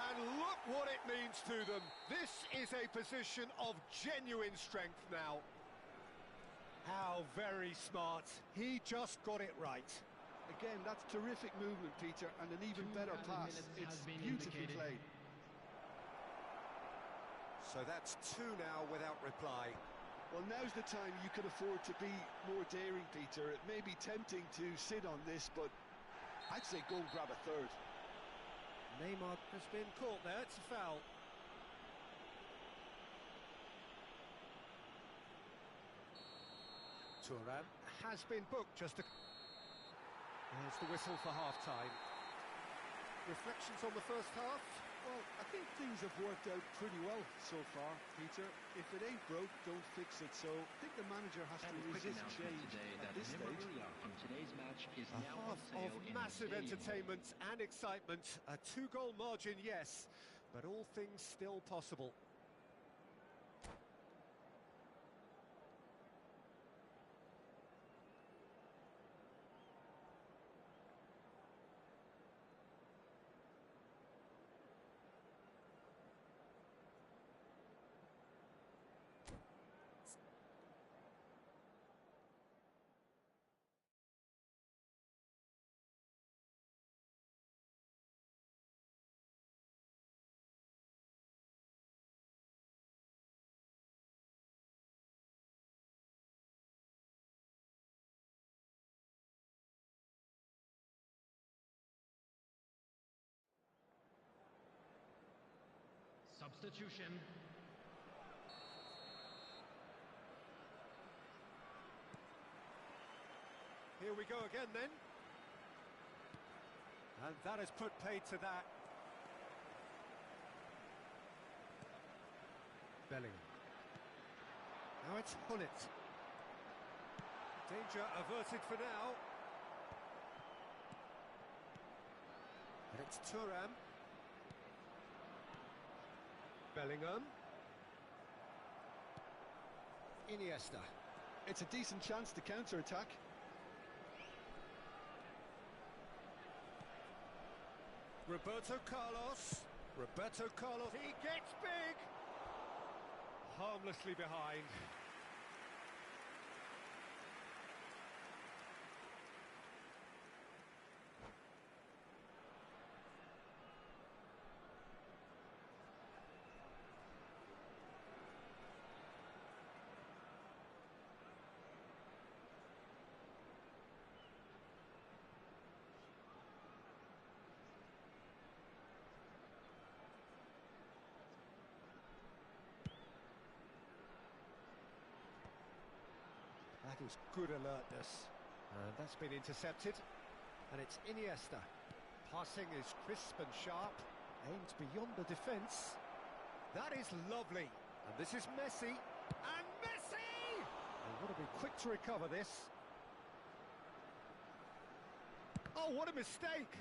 S4: And look what it means to them. This is a position of genuine strength now. How very smart. He just got it right.
S2: Again, that's terrific movement, Peter, and an even better pass. It's beautifully played.
S4: So that's 2 now without reply.
S2: Well, now's the time you can afford to be more daring, Peter. It may be tempting to sit on this, but I'd say go and grab a third.
S4: Neymar has been caught there, it's a foul. Thuram has been booked just a... There's the whistle for half-time. Reflections on the first half?
S2: Well, I think things have worked out pretty well so far, Peter. If it ain't broke, don't fix it. So I think the manager has to resist change at this stage.
S5: From today's match is
S4: A
S5: now
S4: half
S5: on sale
S4: of
S5: in
S4: massive
S5: the stadium.
S4: entertainment and excitement. A 2-goal margin, yes, but all things still possible.
S5: Substitution.
S4: Here we go again then. And that has put paid to that. Bellingham. Now it's Hullet. Danger averted for now. And it's Thuram. Bellingham. Iniesta.
S2: It's a decent chance to counter-attack.
S4: Roberto Carlos. Roberto Carlos. He gets big. Harmlessly behind. That is good alertness. And that's been intercepted. And it's Iniesta. Passing is crisp and sharp. Aimed beyond the defence. That is lovely. And this is Messi. And Messi! They want to be quick to recover this. Oh, what a mistake!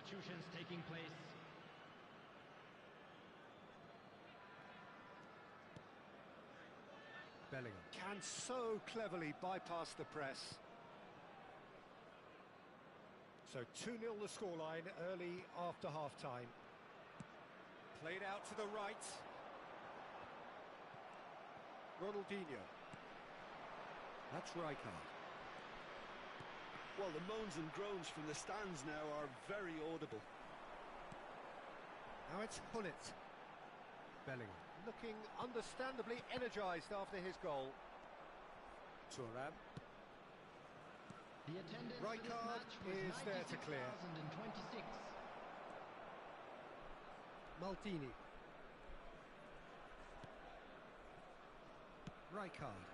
S5: substitutions taking place.
S4: Bellingham can so cleverly bypass the press. So 2-0 the scoreline early after half-time. Played out to the right. Ronaldinho. That's Rijkaard.
S2: Well, the moans and groans from the stands now are very audible.
S4: Now it's Hullet. Bellingham looking understandably energised after his goal. Thuram.
S5: The attendance for this
S4: Rijkaard
S5: match was
S4: is there to clear.
S5: 96,026.
S4: Maldini. Rijkaard.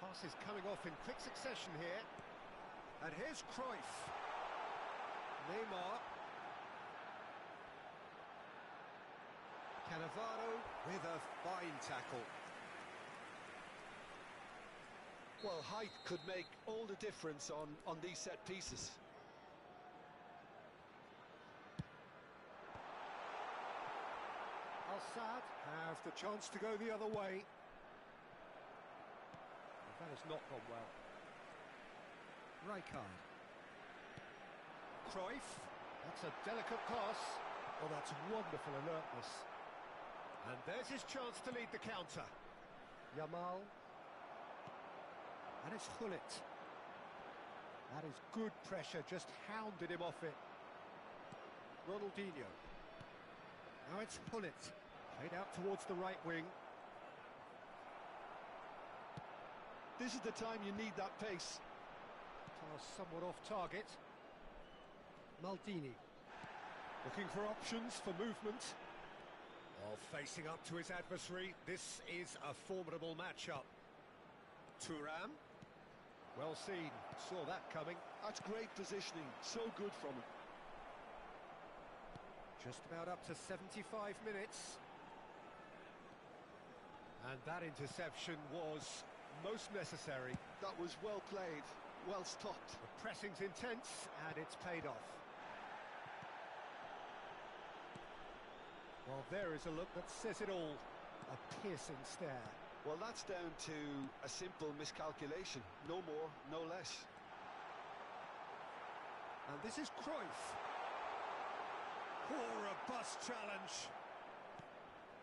S4: Passes coming off in quick succession here. And here's Cruyff. Neymar. Cannavaro with a fine tackle.
S2: Well, height could make all the difference on these set pieces.
S4: Al-Sadd have the chance to go the other way. That has not gone well. Rijkaard. Cruyff. That's a delicate pass. Oh, that's wonderful alertness. And there's his chance to lead the counter. Yamal. And it's Hullet. That is good pressure, just hounded him off it. Ronaldinho. Now it's Hullet. Played out towards the right wing.
S2: This is the time you need that pace.
S4: Pass somewhat off target. Maldini. Looking for options for movement. Oh, facing up to his adversary. This is a formidable matchup. Thuram. Well seen. Saw that coming.
S2: That's great positioning. So good from him.
S4: Just about up to 75 minutes. And that interception was most necessary.
S2: That was well played, well stopped.
S4: The pressing's intense, and it's paid off. Well, there is a look that says it all. A piercing stare.
S2: Well, that's down to a simple miscalculation. No more, no less.
S4: And this is Cruyff. Oh, robust challenge.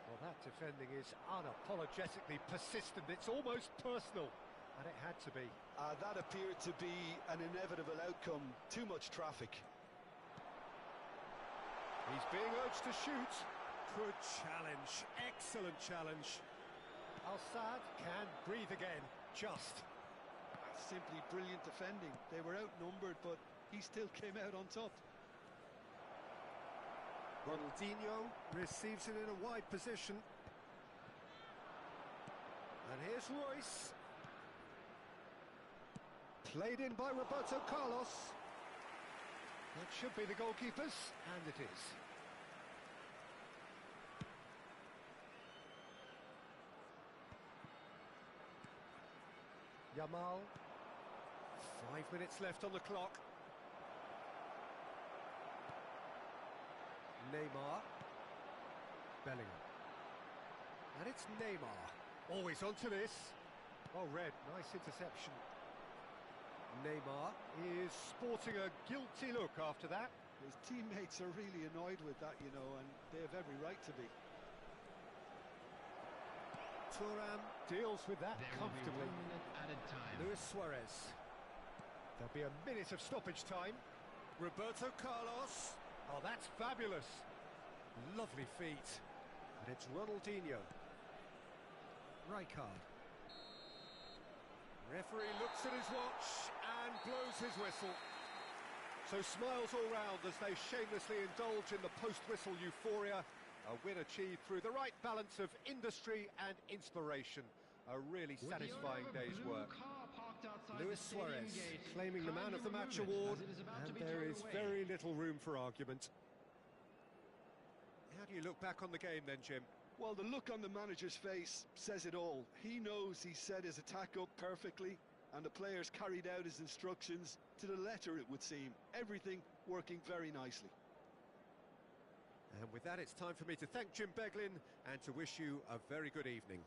S4: Well, that defending is unapologetically persistent. It's almost personal, and it had to be.
S2: That appeared to be an inevitable outcome. Too much traffic.
S4: He's being urged to shoot. Good challenge. Excellent challenge. Al-Sadd can breathe again. Just.
S2: Simply brilliant defending. They were outnumbered, but he still came out on top.
S4: Ronaldinho receives it in a wide position. And here's Royce. Played in by Roberto Carlos. That should be the goalkeepers, and it is. Yamal. 5 minutes left on the clock. Neymar. Bellingham. And it's Neymar. Always onto this. Oh, red. Nice interception. Neymar is sporting a guilty look after that.
S2: His teammates are really annoyed with that, you know, and they have every right to be.
S4: Thuram deals with that
S5: There
S4: comfortably.
S5: will be 1 minute added time.
S4: Luis Suarez. There'll be a minute of stoppage time. Roberto Carlos. Oh, that's fabulous. Lovely feet. And it's Ronaldinho. Rijkaard. Referee looks at his watch and blows his whistle. So smiles all round as they shamelessly indulge in the post-whistle euphoria. A win achieved through the right balance of industry and inspiration. A really satisfying day's work. Luis Suarez claiming the Man of the Match award, and there is very little room for argument. How do you look back on the game then, Jim?
S2: Well, the look on the manager's face says it all. He knows he set his attack up perfectly. and the players carried out his instructions to the letter, it would seem. Everything working very nicely.
S4: And with that, it's time for me to thank Jim Beglin and to wish you a very good evening.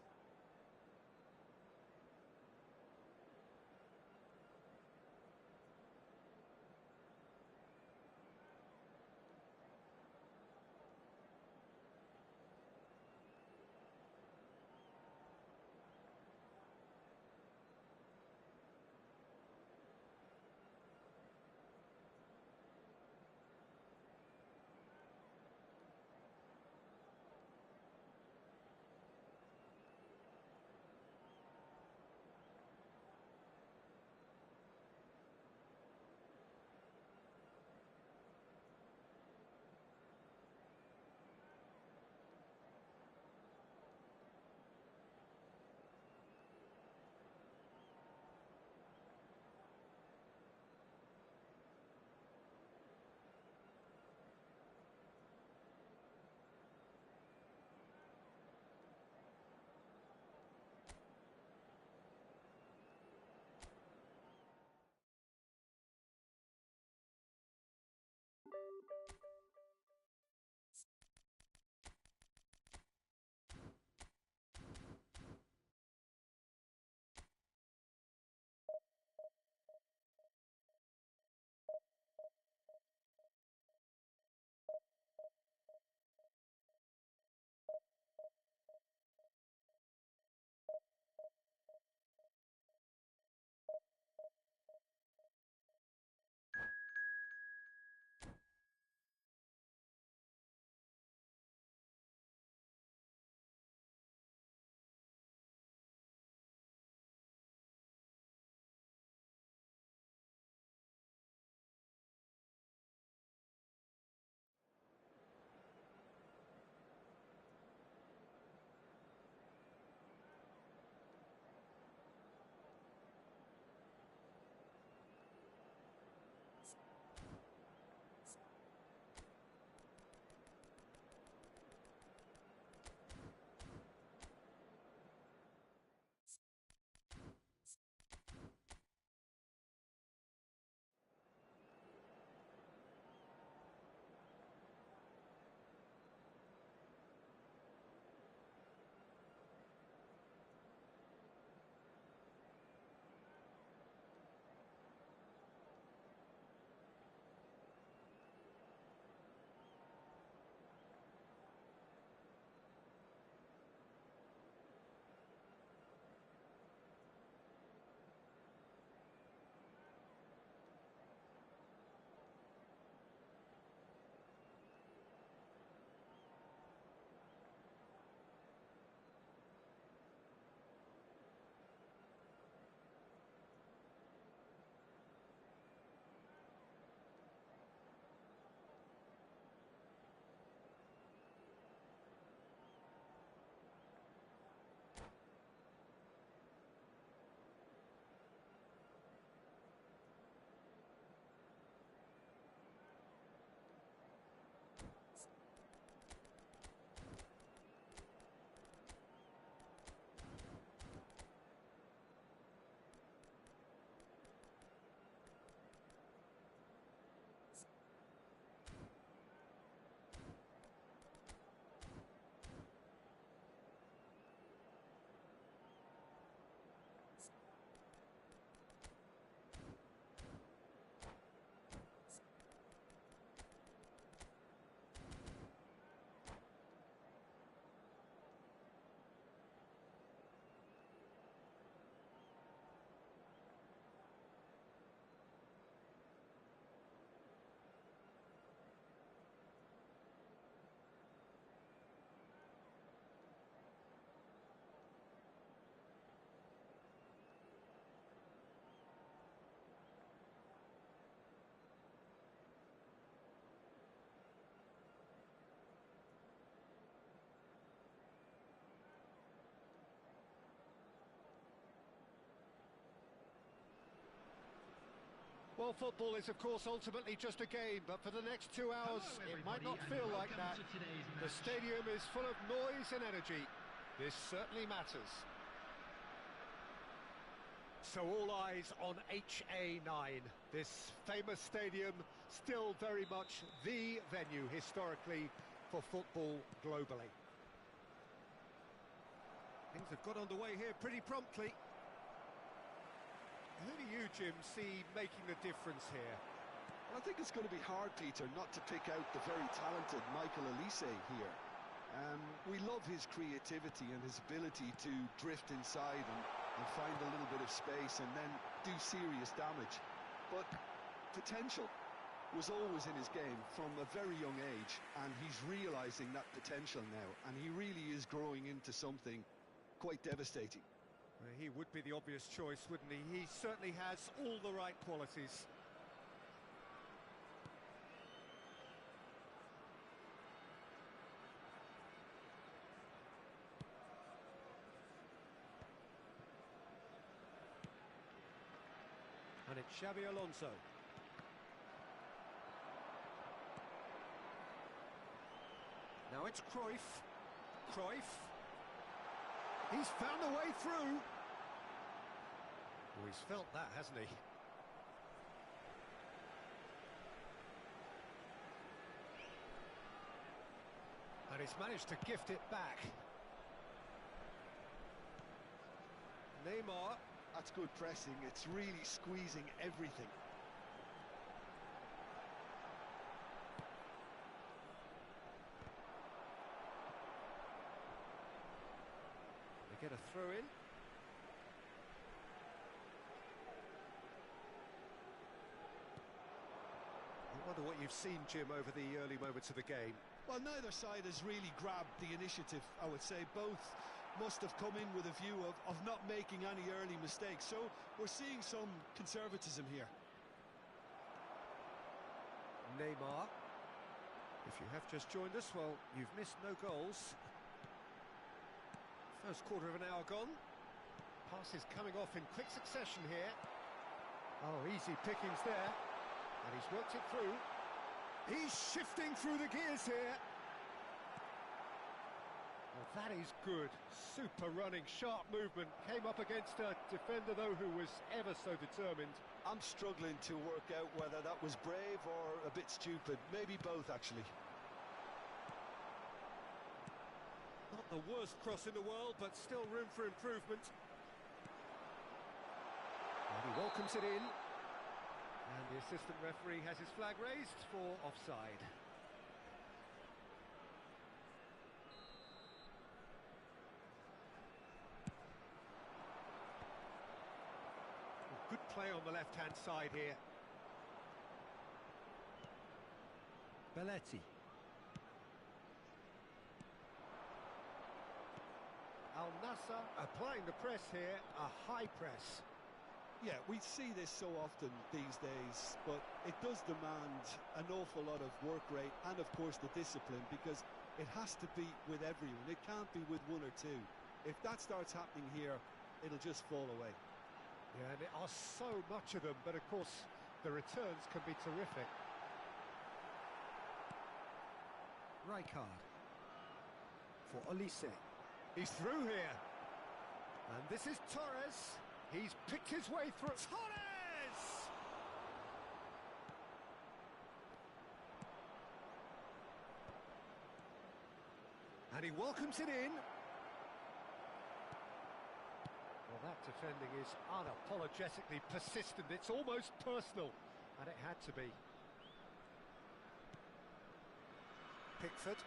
S4: Well, football is, of course, ultimately just a game, but for the next 2 hours, it might not feel like that. The stadium is full of noise and energy. This certainly matters. So all eyes on HA9, this famous stadium, still very much the venue historically for football globally. Things have got underway here pretty promptly. Who do you, Jim, see making the difference here?
S2: Well, I think it's going to be hard, Peter, not to pick out the very talented Michael Elise here. We love his creativity and his ability to drift inside and find a little bit of space and then do serious damage. But potential was always in his game from a very young age, and he's realising that potential now, and he really is growing into something quite devastating.
S4: Well, he would be the obvious choice, wouldn't he? He certainly has all the right qualities. And it's Xabi Alonso. Now it's Cruyff. Cruyff. He's found a way through. Oh, he's felt that, hasn't he? And he's managed to gift it back. Neymar.
S2: That's good pressing. It's really squeezing everything.
S4: They get a throw in. I wonder what you've seen, Jim, over the early moments of the game.
S2: Well, neither side has really grabbed the initiative, I would say. Both must have come in with a view of not making any early mistakes. So we're seeing some conservatism here.
S4: Neymar. If you have just joined us, well, you've missed no goals. First quarter of an hour gone. Passes coming off in quick succession here. Oh, easy pickings there. And he's worked it through. He's shifting through the gears here. Well, that is good. Super running, sharp movement. Came up against a defender, though, who was ever so determined.
S2: I'm struggling to work out whether that was brave or a bit stupid. Maybe both, actually.
S4: Not the worst cross in the world, but still room for improvement. And he welcomes it in. And the assistant referee has his flag raised for offside. Good play on the left-hand side here. Belletti. Al Nassr applying the press here, a high press.
S2: Yeah, we see this so often these days, but it does demand an awful lot of work rate and, of course, the discipline, because it has to be with everyone. It can't be with one or two. If that starts happening here, it'll just fall away.
S4: Yeah, and there are so much of them, but, of course, the returns can be terrific. Rijkaard for Olise. He's through here. And this is Torres. He's picked his way through. Torres! And he welcomes it in. Well, that defending is unapologetically persistent. It's almost personal. And it had to be. Pickford.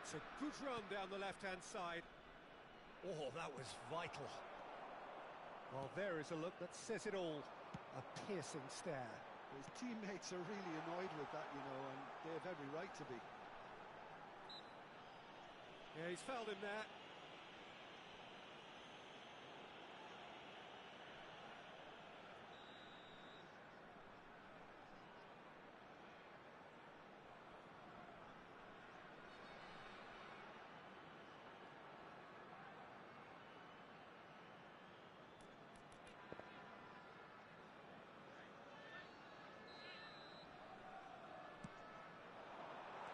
S4: It's a good run down the left-hand side. Oh, that was vital. Well, there is a look that says it all. A piercing stare.
S2: His teammates are really annoyed with that, you know, and they have every right to be.
S4: Yeah, he's fouled him there.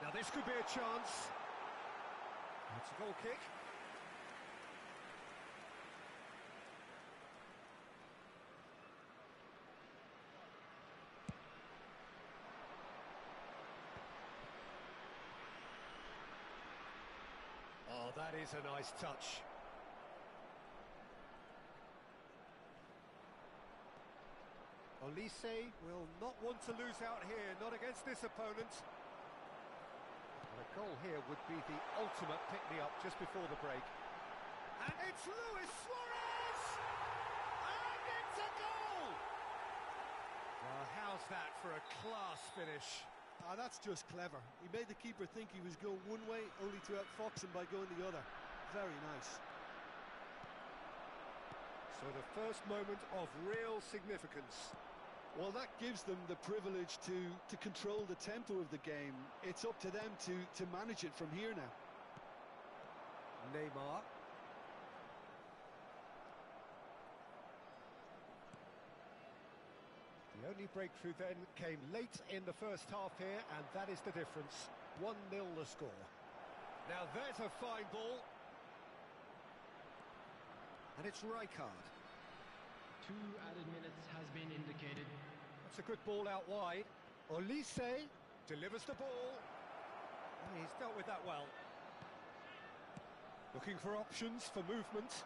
S4: Now this could be a chance. It's a goal kick. that is a nice touch. Olise will not want to lose out here, not against this opponent. And a goal here would be the ultimate pick-me-up just before the break. And it's Luis Suarez! And it's a goal! Well, how's that for a class finish?
S2: Ah, that's just clever. He made the keeper think he was going one way, only to outfox him by going the other. Very nice.
S4: So the first moment of real significance.
S2: Well, that gives them the privilege to control the tempo of the game. It's up to them to manage it from here now.
S4: Neymar. The only breakthrough then came late in the first half here, and that is the difference. 1-0 the score. Now there's a fine ball. And it's Rijkaard.
S5: 2 added minutes has been indicated.
S4: That's a good ball out wide. Olise delivers the ball. Oh, he's dealt with that well. Looking for options for movement.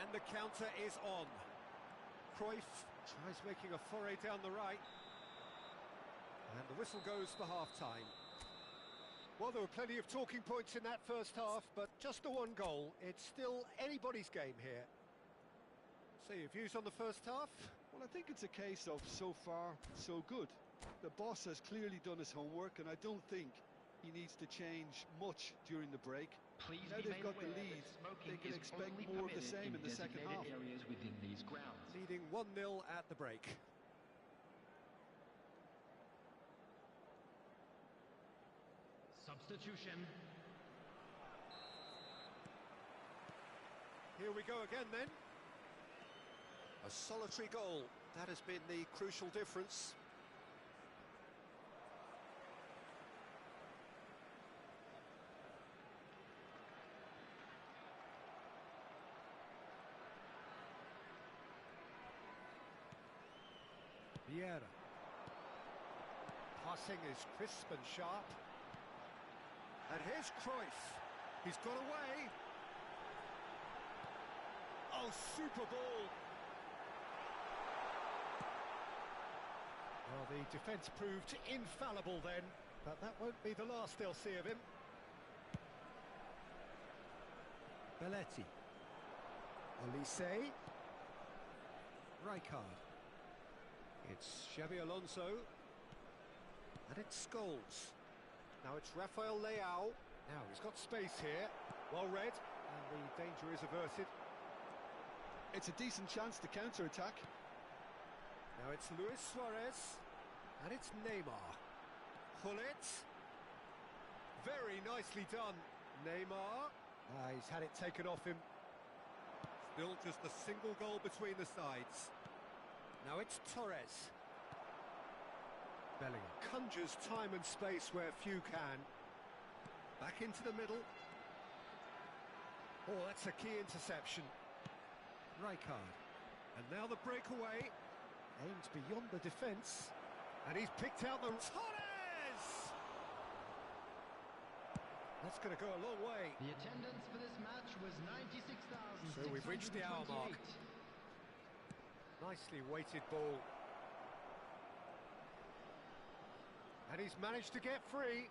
S4: And the counter is on. Cruyff tries making a foray down the right. And the whistle goes for half-time. Well, there were plenty of talking points in that first half, but just the one goal. It's still anybody's game here. So your views on the first half?
S2: Well, I think it's a case of so far, so good. The boss has clearly done his homework, and I don't think he needs to change much during the break.
S6: Please
S2: now
S6: be
S2: they've
S6: made
S2: got the
S6: aware
S2: lead,
S6: that smoking
S2: they can
S6: is
S2: expect
S6: only
S2: more of the
S6: permitted
S2: same in the second half.
S6: designated areas within these grounds.
S4: Leading 1-0 at the break.
S5: Substitution.
S4: Here we go again then. A solitary goal. That has been the crucial difference. Vieira. Passing is crisp and sharp. And here's Cruyff. He's got away. Oh, super ball. Well, the defence proved infallible then, but that won't be the last they'll see of him. Belletti. Olise. Rijkaard. It's Xabi Alonso. And it's Scholes. Now it's Rafael Leao. Now he's got space here. Well read. And the danger is averted.
S2: It's a decent chance to counter-attack.
S4: Now it's Luis Suarez. And it's Neymar. Hullet. Very nicely done. Neymar. He's had it taken off him. Still just a single goal between the sides. Now it's Torres. Bellingham conjures time and space where few can. Back into the middle. Oh, that's a key interception. Rijkaard. And now the breakaway. Aimed beyond the defence. And he's picked out the... Torres! That's going to go a long way.
S5: The attendance for this match was 96,628.
S4: So we've reached the hour mark. Nicely weighted ball. And he's managed to get free.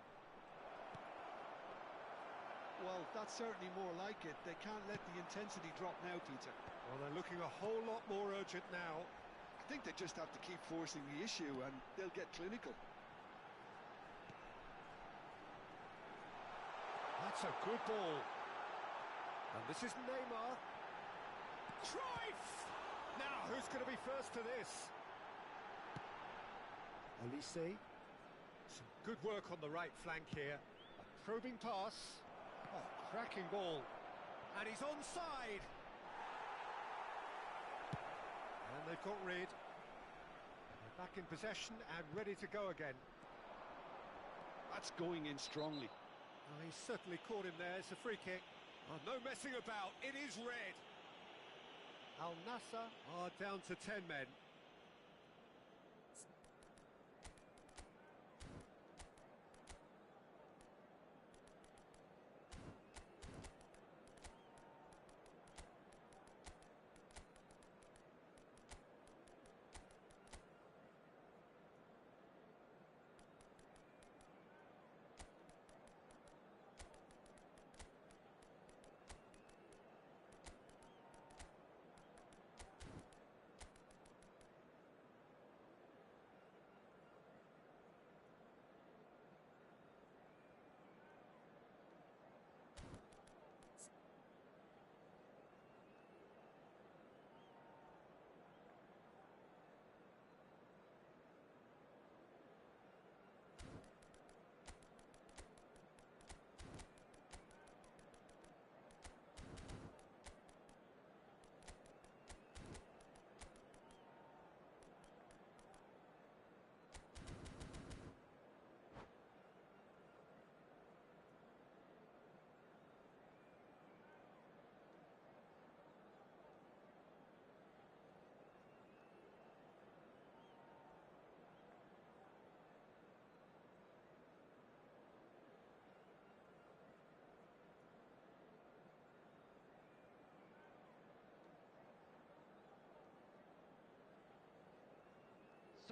S2: Well, that's certainly more like it. They can't let the intensity drop now, Peter.
S4: Well, they're looking a whole lot more urgent now.
S2: I think they just have to keep forcing the issue and they'll get clinical.
S4: That's a good ball. And this is Neymar. Cruyff! Now, who's going to be first to this? Olise. Some good work on the right flank here. A probing pass. Oh, cracking ball. And he's onside. And they've got rid. They're back in possession and ready to go again.
S2: That's going in strongly.
S4: Oh, he's certainly caught him there. It's a free kick. Oh, no messing about. It is red. Al Nassr are down to 10 men.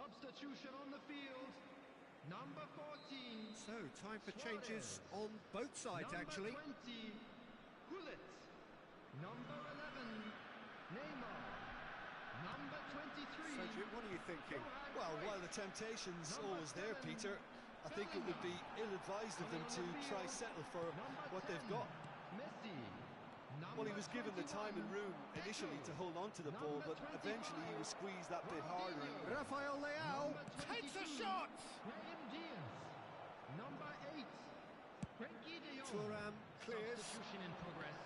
S3: substitution on the field. Number 14.
S4: So, time for changes
S3: Suarez.
S4: on both sides, actually.
S3: Number 20, Gullit. Number 11, Neymar. Number 23.
S4: So, Jim, what are you thinking?
S3: Johan
S2: Well,
S3: Cruyff.
S2: while the temptation's
S3: Number
S2: always there,
S3: 7,
S2: Peter, I think it would be ill-advised of them to try settle for what they've got.
S3: Messi.
S2: Well, he was given the time and room initially to hold on to the ball, but eventually he was squeezed that bit harder. And
S4: Rafael Leao
S3: Number
S4: takes a
S3: 22,
S4: shot!
S3: Brahim Diaz. Number 8, Frenkie de Jong.
S4: Thuram clears.
S5: Substitution in progress.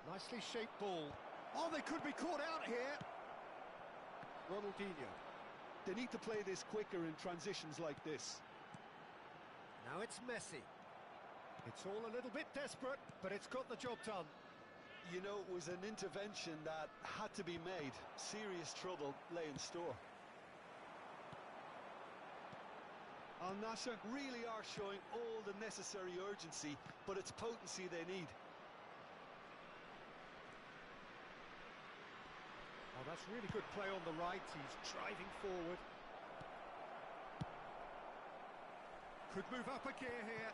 S4: Nicely shaped ball. Oh, they could be caught out here. Ronaldinho.
S2: they need to play this quicker in transitions like this.
S4: Now it's Messi. It's all a little bit desperate, but it's got the job done.
S2: You know, it was an intervention that had to be made. Serious trouble lay in store. Al Nassr really are showing all the necessary urgency, but it's potency they need.
S4: Oh, that's really good play on the right. He's driving forward. Could move up a gear here.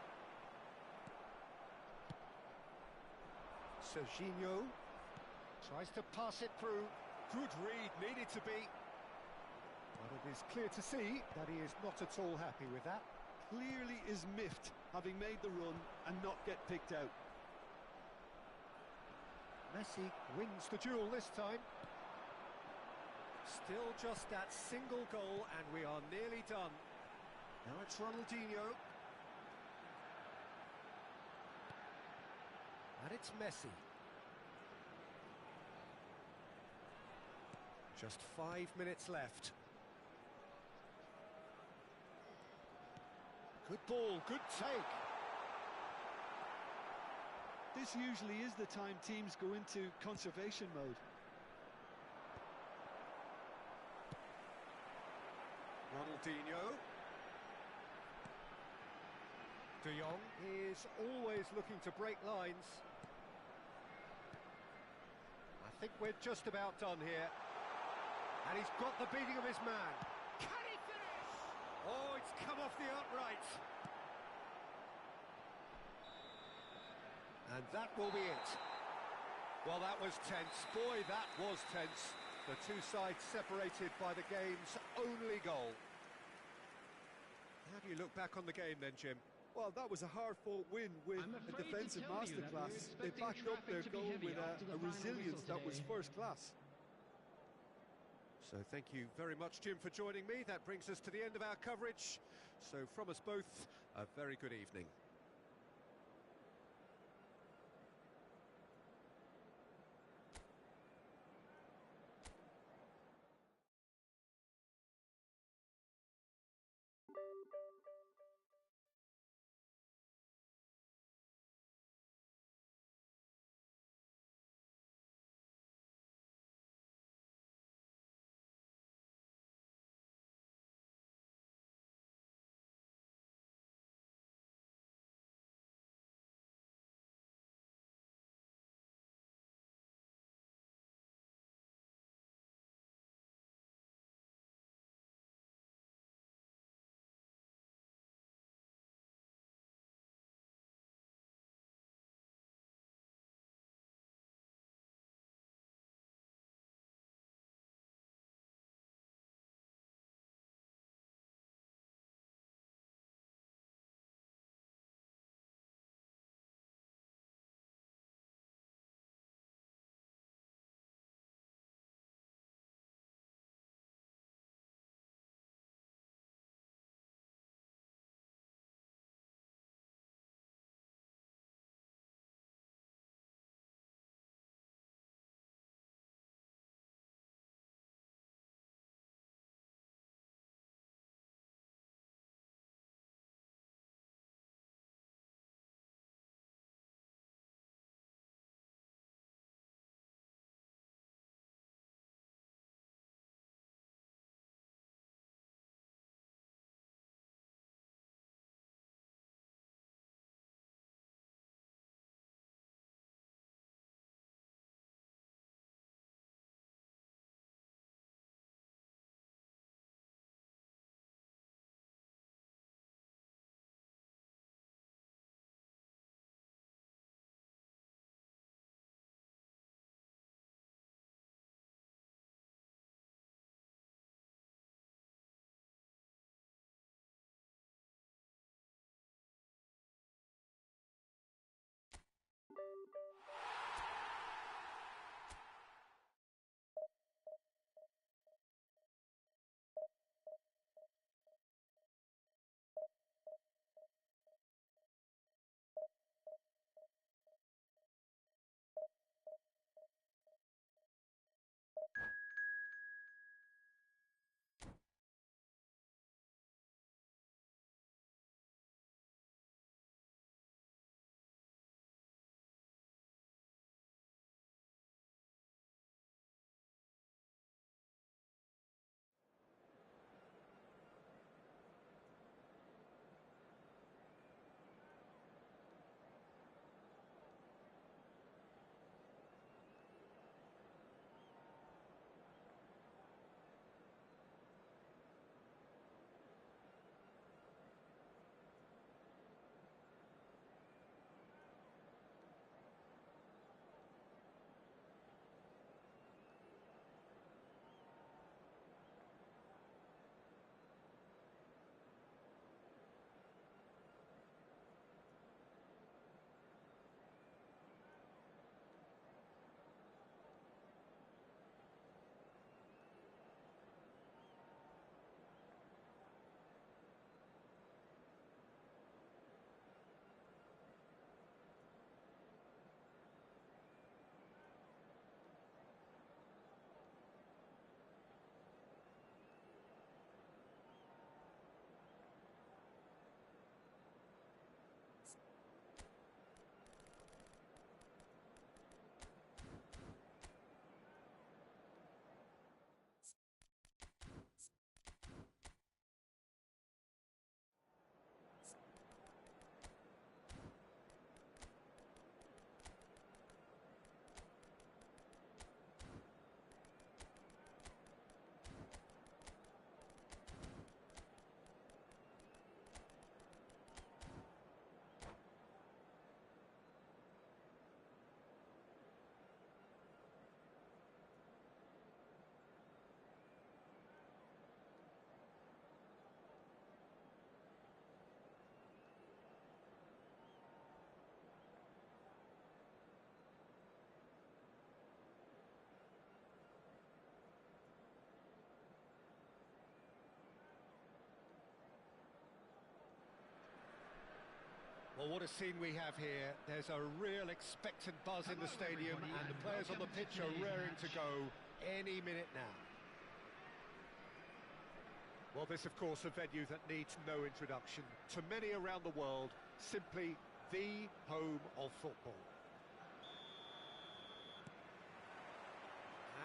S4: Serginho tries to pass it through. Good read, needed to be. But it is clear to see that he is not at all happy with that.
S2: Clearly is miffed, having made the run and not get picked out.
S4: Messi wins the duel this time. Still just that single goal and we are nearly done. Now it's Ronaldinho. And it's Messi. Just 5 minutes left. Good ball, good take.
S2: This usually is the time teams go into conservation mode.
S4: Ronaldinho. De Jong is always looking to break lines. I think we're just about done here. And he's got the beating of his man. Can he finish? Oh, it's come off the upright. And that will be it. Well, that was tense. Boy, that was tense. The two sides separated by the game's only goal. How do you look back on the game then, Jim?
S2: Well, that was a hard-fought win with
S5: I'm
S2: a
S5: afraid to
S2: defensive
S5: tell you that we're
S2: masterclass. They
S5: expecting
S2: backed up their
S5: traffic to be
S2: goal
S5: heavy
S2: with
S5: after the
S2: a
S5: final
S2: resilience
S5: whistle
S2: that was
S5: today.
S2: first class.
S4: So thank you very much, Jim, for joining me. That brings us to the end of our coverage. So from us both, a very good evening. Well, what a scene we have here. There's a real expectant buzz in the stadium, and the players on the pitch are raring to go any minute now. Well, this, of course, a venue that needs no introduction. To many around the world, simply the home of football.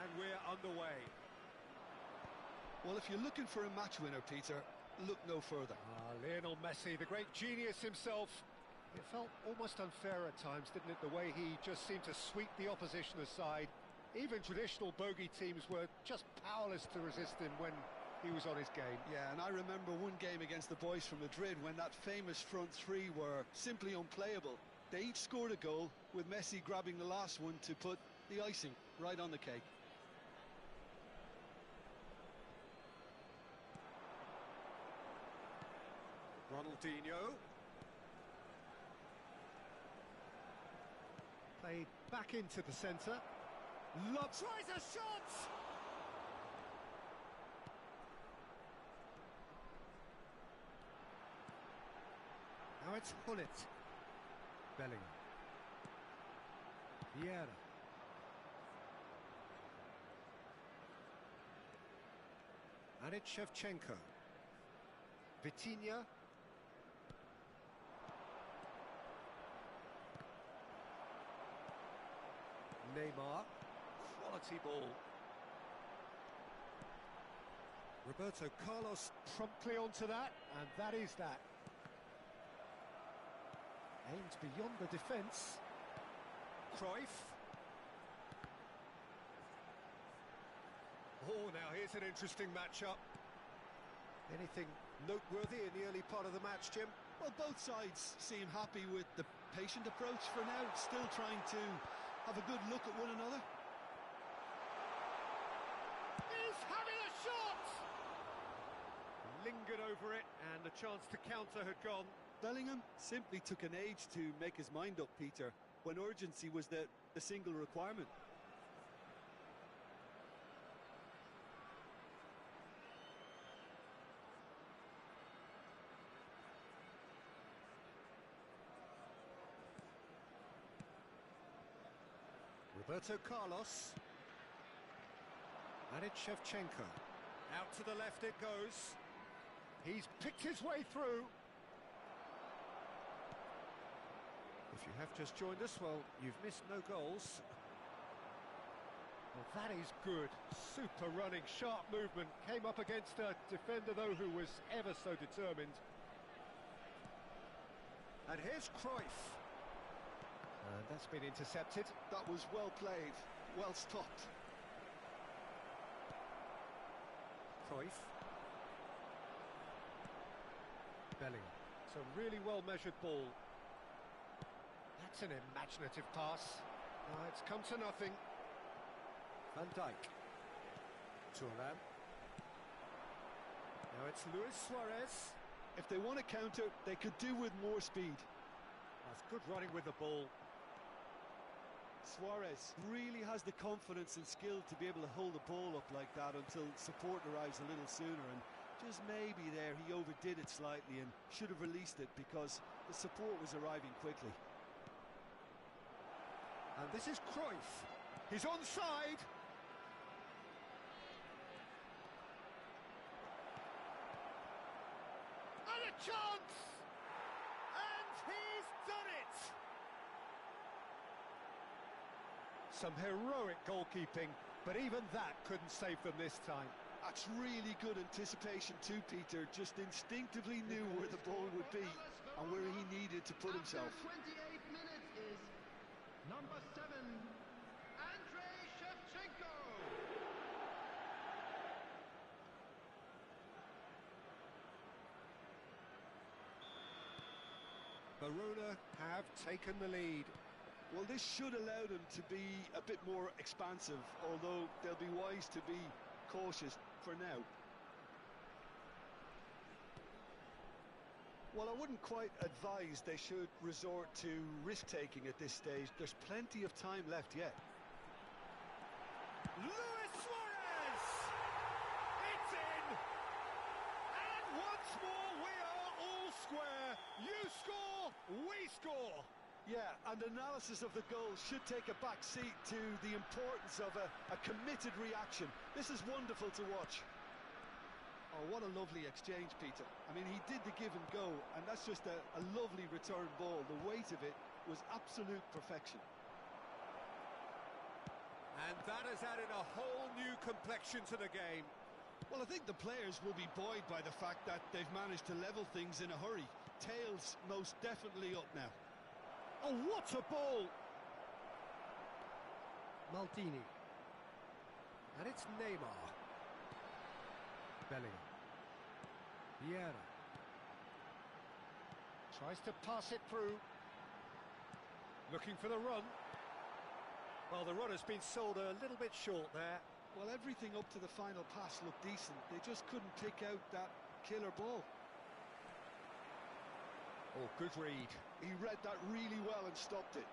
S4: And we're underway.
S2: Well, if you're looking for a match winner, Peter, look no further.
S4: Lionel Messi, the great genius himself. It felt almost unfair at times, didn't it, the way he just seemed to sweep the opposition aside. Even traditional bogey teams were just powerless to resist him when he was on his game.
S2: Yeah, and I remember one game against the boys from Madrid when that famous front three were simply unplayable. They each scored a goal, with Messi grabbing the last one to put the icing right on the cake.
S4: Ronaldinho. Played back into the centre. Tries a shot! Now it's Hullet. Bellingham. Vieira. And it's Shevchenko. Vitinha. Neymar. Quality ball. Roberto Carlos promptly onto that, and that is that. Aimed beyond the defence. Cruyff. Oh, now here's an interesting matchup. Anything noteworthy in the early part of the match, Jim?
S2: Well, both sides seem happy with the patient approach for now, still trying to have a good look at one another.
S4: He's having a shot! Lingered over it, and the chance to counter had gone.
S2: Bellingham simply took an age to make his mind up, Peter, when urgency was the single requirement.
S4: Roberto Carlos. And it's Shevchenko. Out to the left it goes. He's picked his way through. If you have just joined us, well, you've missed no goals. Well, that is good. Super running, sharp movement. Came up against a defender, though, who was ever so determined. And here's Cruyff. And that's been intercepted.
S2: That was well played, well stopped.
S4: Cruyff. Bellingham. It's a really well-measured ball. That's an imaginative pass. It's come to nothing. Van Dijk. Thuram. Now it's Luis Suarez.
S2: If they want to counter, they could do with more speed.
S4: That's good running with the ball.
S2: Suarez really has the confidence and skill to be able to hold the ball up like that until support arrives a little sooner, and just maybe there he overdid it slightly and should have released it because the support was arriving quickly.
S4: And this is Cruyff. He's onside. And a chance! And he's done it! Some heroic goalkeeping, but even that couldn't save them this time.
S2: That's really good anticipation too, Peter. Just instinctively knew where the ball would be and where he needed to put himself.
S3: 28 minutes is number 7, Andrei Shevchenko.
S4: Verona have taken the lead.
S2: Well, this should allow them to be a bit more expansive, although they'll be wise to be cautious for now. Well, I wouldn't quite advise they should resort to risk-taking at this stage. There's plenty of time left yet.
S4: Luis Suarez! It's in! And once more we are all square. You score, score, we score!
S2: Yeah, and analysis of the goal should take a back seat to the importance of a committed reaction. This is wonderful to watch. Oh, what a lovely exchange, Peter. I mean, he did the give and go, and that's just a lovely return ball. The weight of it was absolute perfection.
S4: And that has added a whole new complexion to the game.
S2: Well, I think the players will be buoyed by the fact that they've managed to level things in a hurry. Tails most definitely up now.
S4: Oh, what a ball! Maldini. And it's Neymar. Bellingham. Vieira. Tries to pass it through. Looking for the run. Well, the run has been sold a little bit short there.
S2: Well, everything up to the final pass looked decent. They just couldn't pick out that killer ball.
S4: Oh, good read.
S2: He read that really well and stopped it.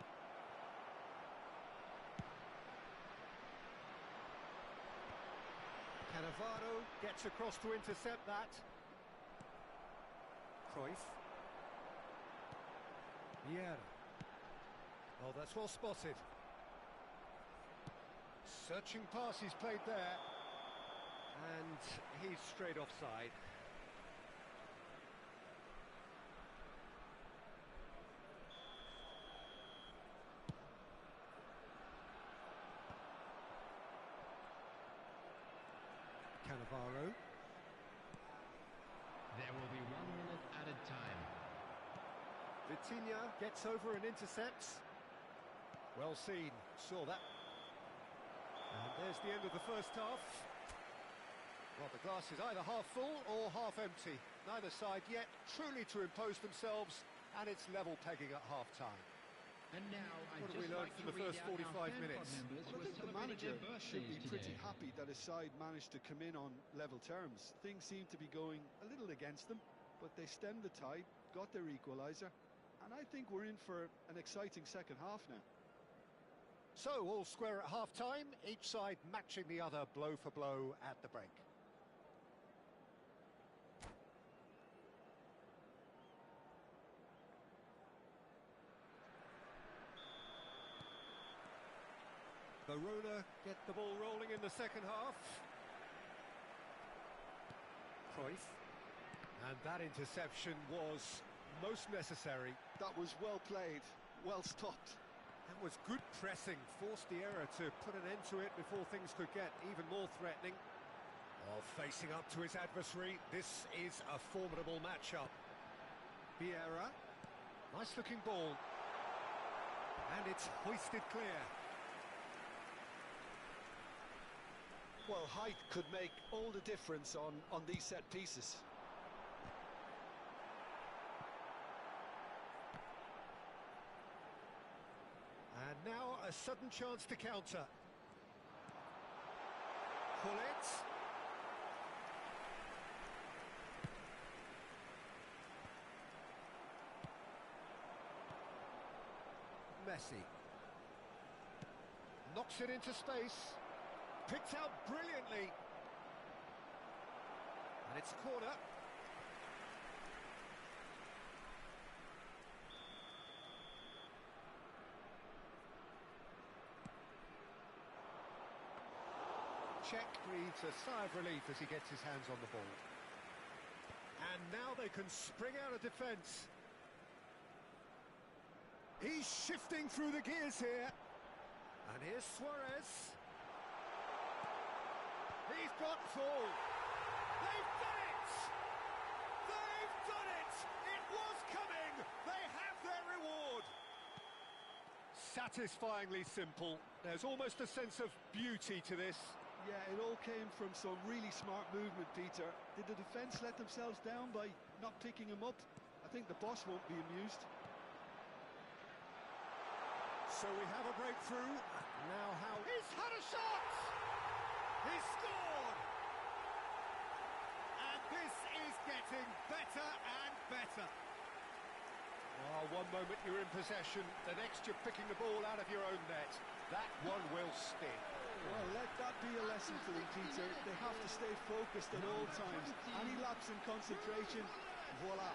S4: Cannavaro gets across to intercept that. Cruyff. Vieira. Oh, that's well spotted. Searching pass he's played there. And he's straight offside. Cannavaro.
S5: There will be 1 minute added time.
S4: Vitinha gets over and intercepts. Well seen, saw that. And there's the end of the first half. Well, the glass is either half full or half empty. Neither side yet truly to impose themselves, and it's level pegging at half-time.
S5: And now,
S4: What have we learned from the first 45 minutes?
S2: Well, I think the manager should be pretty happy that his side managed to come in on level terms. Things seem to be going a little against them, but they stemmed the tide, got their equaliser, and I think we're in for an exciting second half now.
S4: So, all square at half-time, each side matching the other blow for blow at the break. Verona get the ball rolling in the second half. Cruyff. And that interception was most necessary.
S2: That was well played, well stopped.
S4: That was good pressing, forced the error to put an end to it before things could get even more threatening. While facing up to his adversary, this is a formidable matchup. Vieira, nice looking ball. And it's hoisted clear.
S2: Well, height could make all the difference on these set pieces.
S4: And now a sudden chance to counter. Pull it. Messi. Knocks it into space. Picked out brilliantly. And it's a corner. Check breathes a sigh of relief as he gets his hands on the ball. And now they can spring out of defence. He's shifting through the gears here. And here's Suarez. He's got full. They've done it! They've done it! It was coming! They have their reward! Satisfyingly simple. There's almost a sense of beauty to this.
S2: Yeah, it all came from some really smart movement, Peter. Did the defence let themselves down by not picking him up? I think the boss won't be amused.
S4: So we have a breakthrough. Now how... He's had a shot! He's scored! And this is getting better and better. Oh, one moment you're in possession, the next you're picking the ball out of your own net. That one will sting.
S2: Well, let that be a lesson for them, Peter. They have to stay focused at all times. Any lapse in concentration, voila.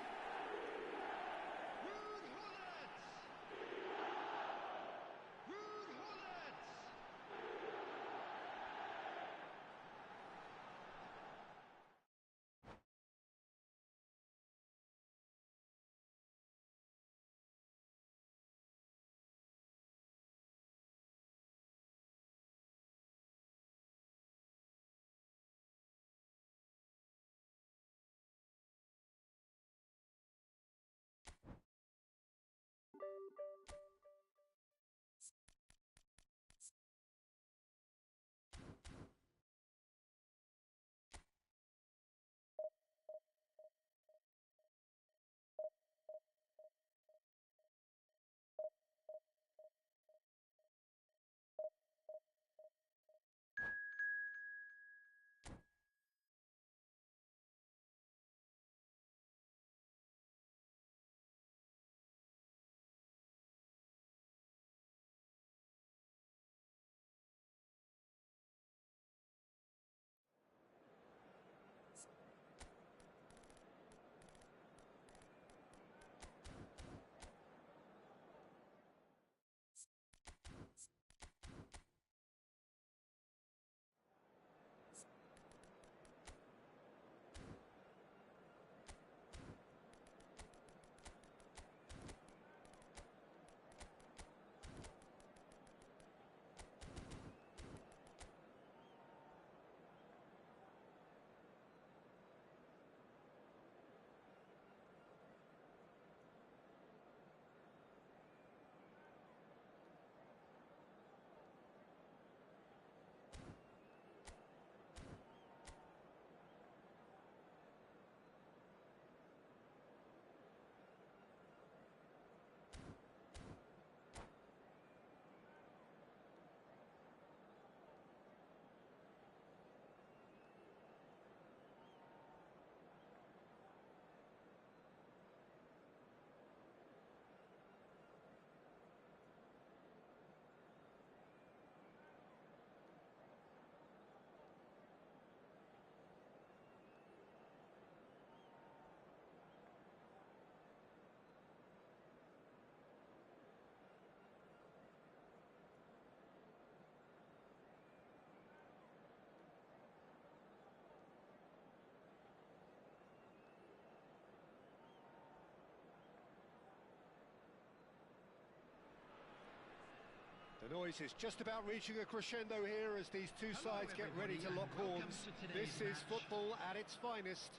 S4: The noise is just about reaching a crescendo here as these two sides get ready to lock horns. This is football at its finest.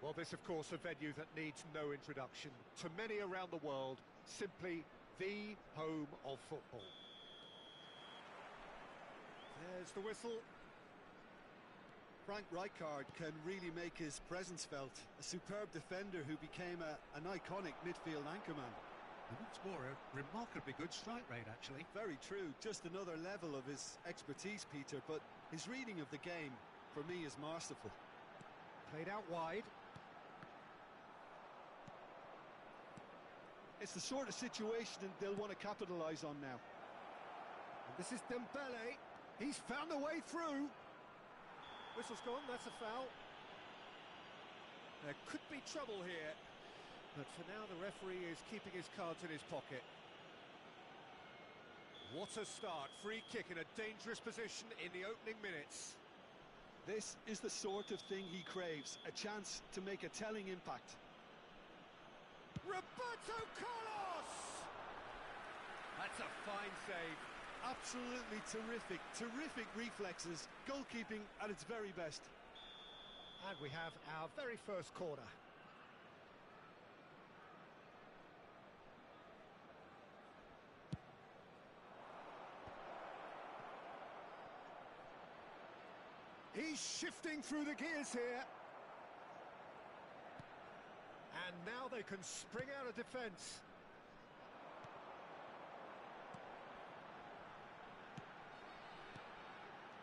S4: Well, this, of course, a venue that needs no introduction. To many around the world, simply the home of football. There's the whistle.
S2: Frank Rijkaard can really make his presence felt. A superb defender who became an iconic midfield anchorman.
S4: And what's more, a remarkably good strike rate, actually.
S2: Very true. Just another level of his expertise, Peter, but his reading of the game, for me, is masterful.
S4: Played out wide.
S2: It's the sort of situation that they'll want to capitalise on now.
S4: And this is Dembele. He's found a way through. Whistle's gone, that's a foul. There could be trouble here, but for now the referee is keeping his cards in his pocket. What a start, free kick in a dangerous position in the opening minutes.
S2: This is the sort of thing he craves, a chance to make a telling impact.
S4: Roberto Carlos! That's a fine save.
S2: Absolutely terrific reflexes, goalkeeping at its very best.
S4: And we have our very first corner. He's shifting through the gears here. And now they can spring out of defence.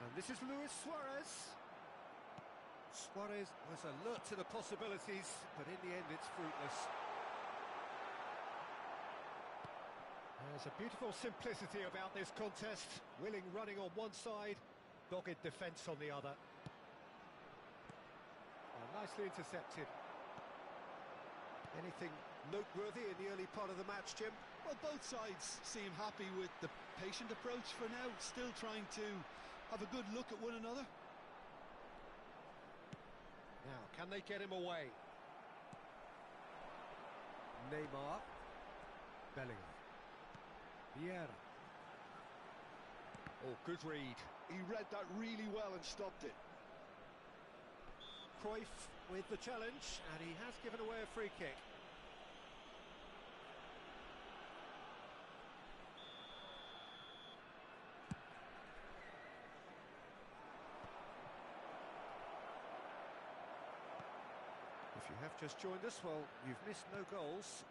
S4: And this is Luis Suarez. Suarez was alert to the possibilities, but in the end it's fruitless. There's a beautiful simplicity about this contest. Willing running on one side, dogged defence on the other. Oh, nicely intercepted. Anything noteworthy in the early part of the match, Jim?
S2: Well, both sides seem happy with the patient approach for now, still trying to have a good look at one another.
S4: Now, can they get him away? Neymar. Bellingham. Vieira. Oh, good read.
S2: He read that really well and stopped it.
S4: Cruyff with the challenge, and he has given away a free kick. If you have just joined us, well, you've missed no goals.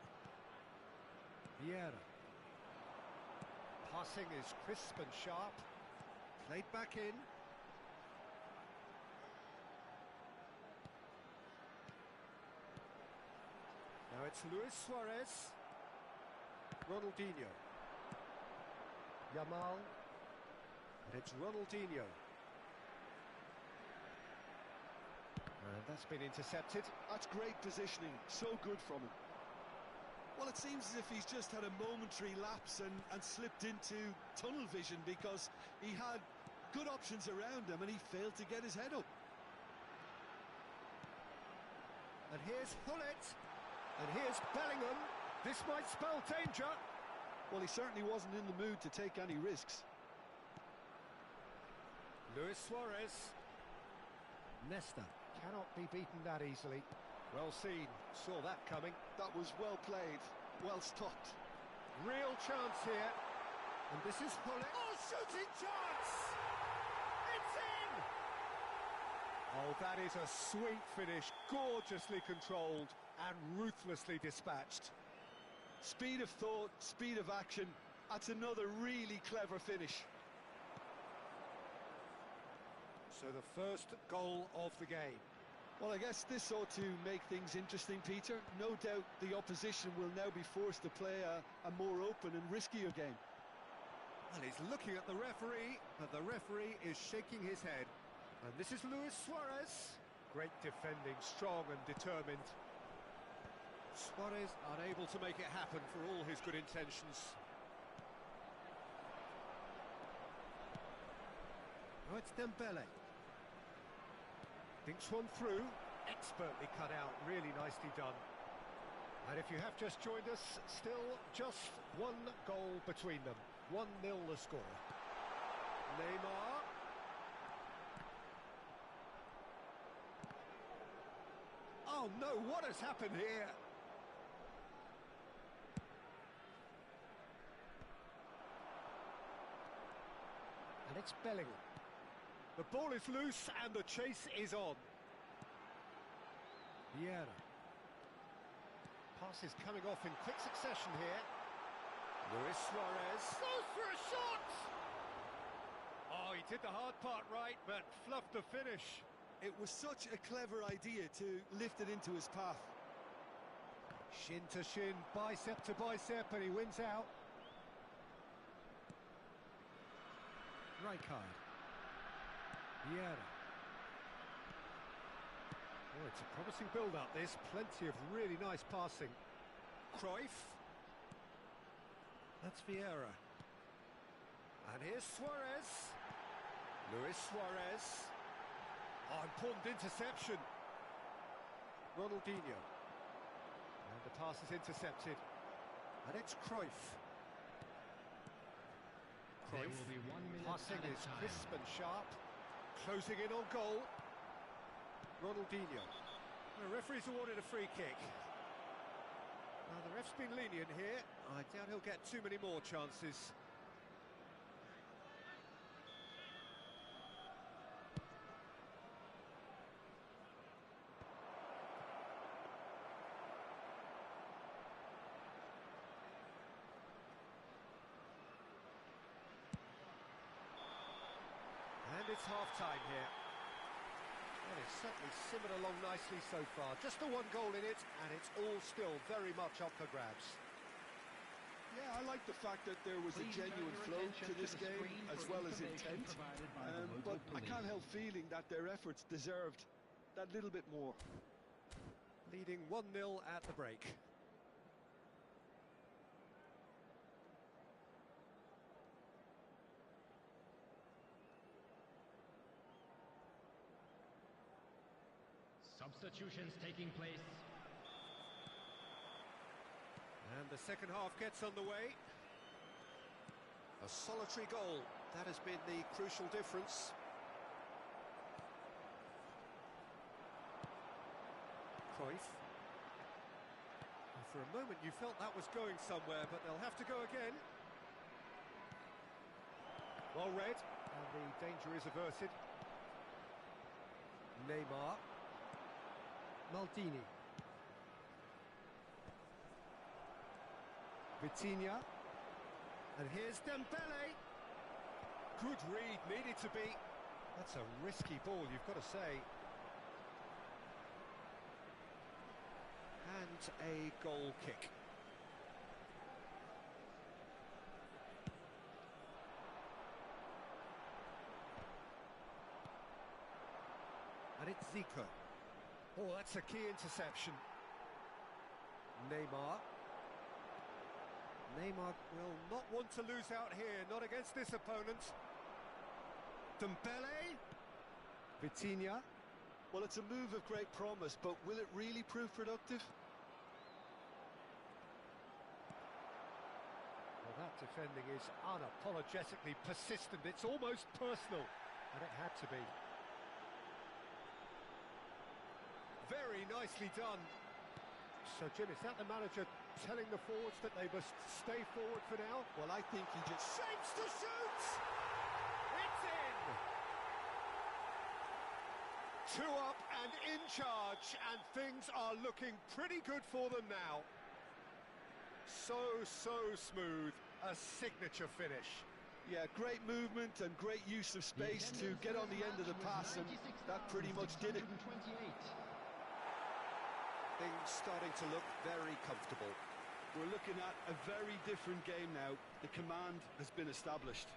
S4: Vieira. Passing is crisp and sharp. Played back in. Now it's Luis Suarez. Ronaldinho. Yamal. And it's Ronaldinho. And that's been intercepted.
S2: That's great positioning, so good from him. Well, it seems as if he's just had a momentary lapse and slipped into tunnel vision, because he had good options around him and he failed to get his head up.
S4: And here's Hullet. And here's Bellingham. This might spell danger.
S2: Well, he certainly wasn't in the mood to take any risks.
S4: Luis Suarez. Nesta cannot be beaten that easily. Well seen, saw that coming.
S2: That was well played, well stopped.
S4: Real chance here. And this is Hullet. Oh, shooting chance! It's in! Oh, that is a sweet finish, gorgeously controlled and ruthlessly dispatched.
S2: Speed of thought, speed of action. That's another really clever finish.
S4: So the first goal of the game.
S2: Well, I guess this ought to make things interesting, Peter. No doubt the opposition will now be forced to play a more open and riskier game.
S4: Well, he's looking at the referee, but the referee is shaking his head. And this is Luis Suarez. Great defending, strong and determined. Suarez unable to make it happen for all his good intentions. Oh, it's Dembele. Thinks one through. Expertly cut out, really nicely done. And if you have just joined us, still just one goal between them. 1-0 the score. Neymar. Oh no, what has happened here? And it's Bellingham. The ball is loose and the chase is on. Vieira. Pass is coming off in quick succession here. Luis Suarez goes for a shot! Oh, he did the hard part right, but fluffed the finish.
S2: It was such a clever idea to lift it into his path.
S4: Shin to shin, bicep to bicep, and he wins out. Rijkaard. Vieira. Oh, it's a promising build-up, this. Plenty of really nice passing. Cruyff. That's Vieira. And here's Suarez. Luis Suarez. Oh, important interception. Ronaldinho. And the pass is intercepted. And it's Cruyff.
S5: There will be 1 minute
S4: Passing
S5: added
S4: is
S5: time.
S4: crisp and sharp. Closing in on goal. Ronaldinho. The referee's awarded a free kick. Now, the ref's been lenient here. I doubt he'll get too many more chances. And it's half-time here. Well, it's certainly simmered along nicely so far. Just the one goal in it, and it's all still very much up for grabs.
S2: Yeah, I like the fact that there was a genuine flow to this game, as well as intent. But I can't help feeling that their efforts deserved that little bit more.
S4: Leading 1-0 at the break.
S5: Substitutions taking place.
S4: And the second half gets underway. A solitary goal. That has been the crucial difference. Cruyff. And for a moment you felt that was going somewhere, but they'll have to go again. Well read, and the danger is averted. Neymar. Maldini. Vitinha. And here's Dembele. Good read, needed to be. That's a risky ball, you've got to say. And a goal kick. And it's Zico. Oh, that's a key interception. Neymar. Neymar will not want to lose out here, not against this opponent. Dembele. Vitinha.
S2: Well, it's a move of great promise, but will it really prove productive?
S4: Well, that defending is unapologetically persistent. It's almost personal, and it had to be. Very nicely done. So, Jim, is that the manager telling the forwards that they must stay forward for now?
S2: Well, I think he just...
S4: Shapes to shoot! It's in! 2 up and in charge, and things are looking pretty good for them now. So smooth. A signature finish.
S2: Yeah, great movement and great use of space to get on the end of the pass, and that pretty much did it.
S4: Things starting to look very comfortable.
S2: We're looking at a very different game now. The command has been established.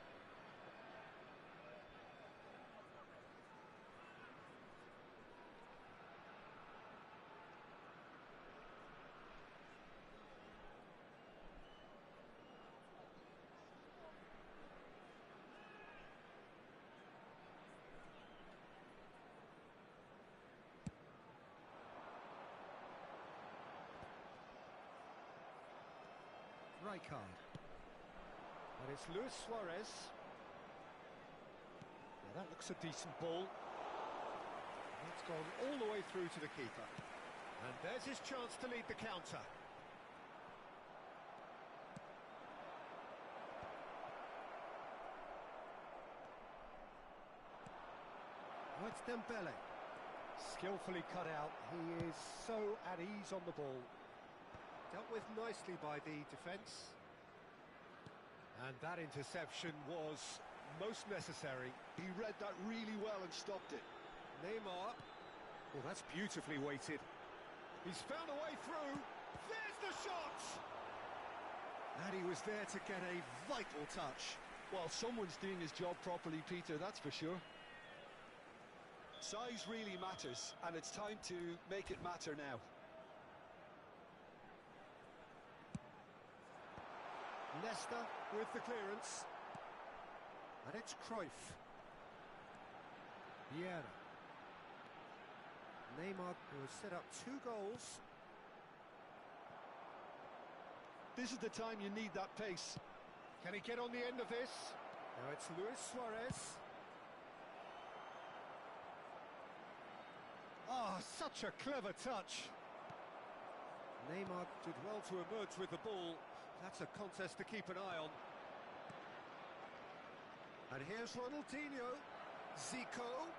S4: card. And it's Luis Suarez. Now that looks a decent ball. That's gone all the way through to the keeper. And there's his chance to lead the counter. Oh, it's Dembele. Skillfully cut out. He is so at ease on the ball. Dealt with nicely by the defence. And that interception was most necessary.
S2: He read that really well and stopped it.
S4: Neymar. Well, that's beautifully weighted. He's found a way through. There's the shot! And he was there to get a vital touch.
S2: Well, someone's doing his job properly, Peter, that's for sure. Size really matters, and it's time to make it matter now.
S4: Leicester with the clearance. And it's Cruyff. Vieira. Neymar, who has set up 2 goals.
S2: This is the time you need that pace.
S4: Can he get on the end of this? Now it's Luis Suarez. Ah, such a clever touch. Neymar did well to emerge with the ball. That's a contest to keep an eye on. And here's Ronaldinho. Zico.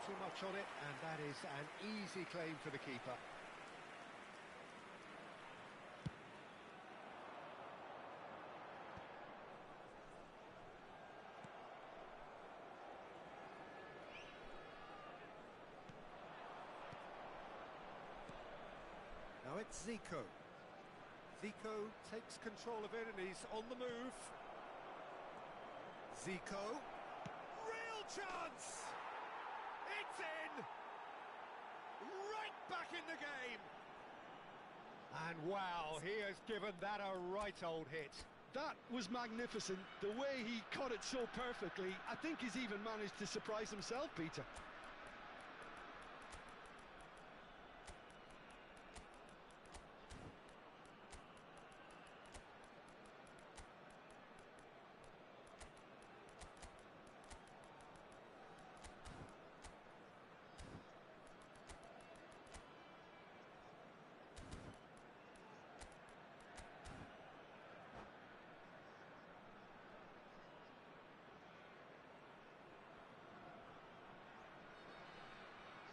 S4: Too much on it, and that is an easy claim for the keeper. Now it's Zico. Zico takes control of it and he's on the move. Zico. Real chance! It's in! Right back in the game! And wow, he has given that a right old hit.
S2: That was magnificent. The way he cut it so perfectly. I think he's even managed to surprise himself, Peter.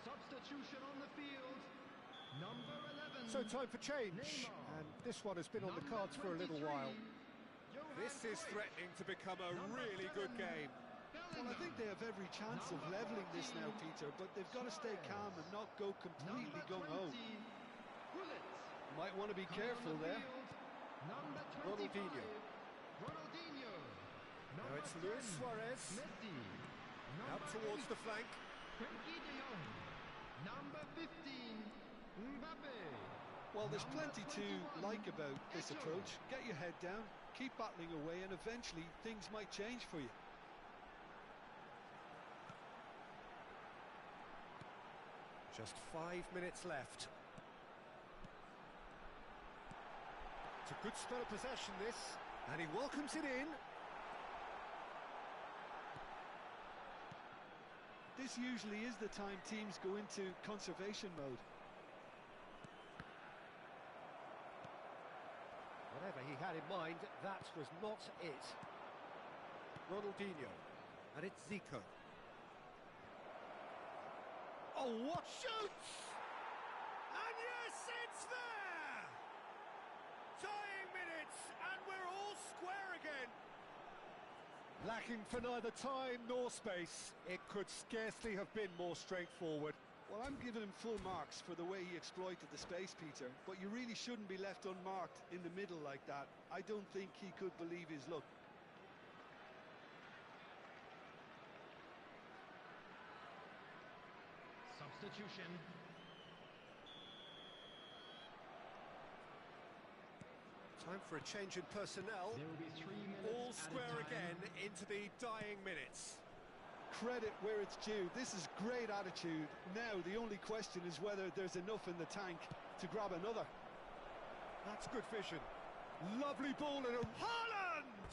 S5: Substitution on the field. Number 11.
S4: So time for change.
S5: Neymar.
S4: And this one has been on the cards for a little while. This is threatening to become a really good game.
S2: Well, I think they have every chance of levelling this now, Peter, but they've got to stay calm and not go completely gung-ho. Might want to be careful there.
S4: Ronaldinho.
S5: Ronaldinho.
S4: Now it's Luis Suarez. Out towards the flank.
S5: Frenkie de Jong. Number 15. Mbappe.
S2: Well, there's plenty to like about this approach. Get your head down, keep battling away, and eventually things might change for you.
S4: Just 5 minutes left. It's a good spell of possession, this. And he welcomes it in.
S2: This usually is the time teams go into conservation mode.
S4: Whatever he had in mind, that was not it. Ronaldinho. And it's Zico. Oh, what shoots! And yes, it's there! Tying minutes, and we're all square again. Lacking for neither time nor space. It could scarcely have been more straightforward.
S2: Well, I'm giving him full marks for the way he exploited the space, Peter, but you really shouldn't be left unmarked in the middle like that. I don't think he could believe his luck.
S5: Substitution.
S4: Time for a change in personnel.
S5: There will be 3 minutes.
S4: All square again into the dying minutes.
S2: Credit where it's due. This is great attitude. Now, the only question is whether there's enough in the tank to grab another.
S4: That's good vision. Lovely ball and a... Haaland!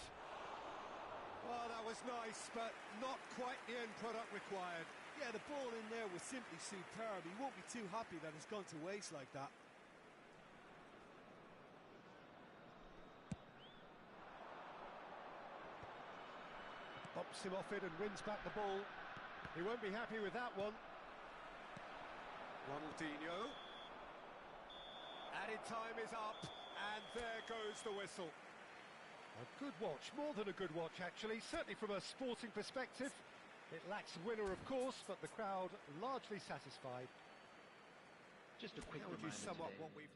S4: Oh, that was nice, but not quite the end product required.
S2: Yeah, the ball in there was simply superb. He won't be too happy that it's gone to waste like that.
S4: Pops him off it and wins back the ball. He won't be happy with that one. Ronaldinho. Added time is up, and there goes the whistle. A good watch, more than a good watch actually, certainly from a sporting perspective. It lacks winner, of course, but the crowd largely satisfied.
S6: Just a quick
S4: How would you
S6: reminder
S4: sum up
S6: today.
S4: what we've...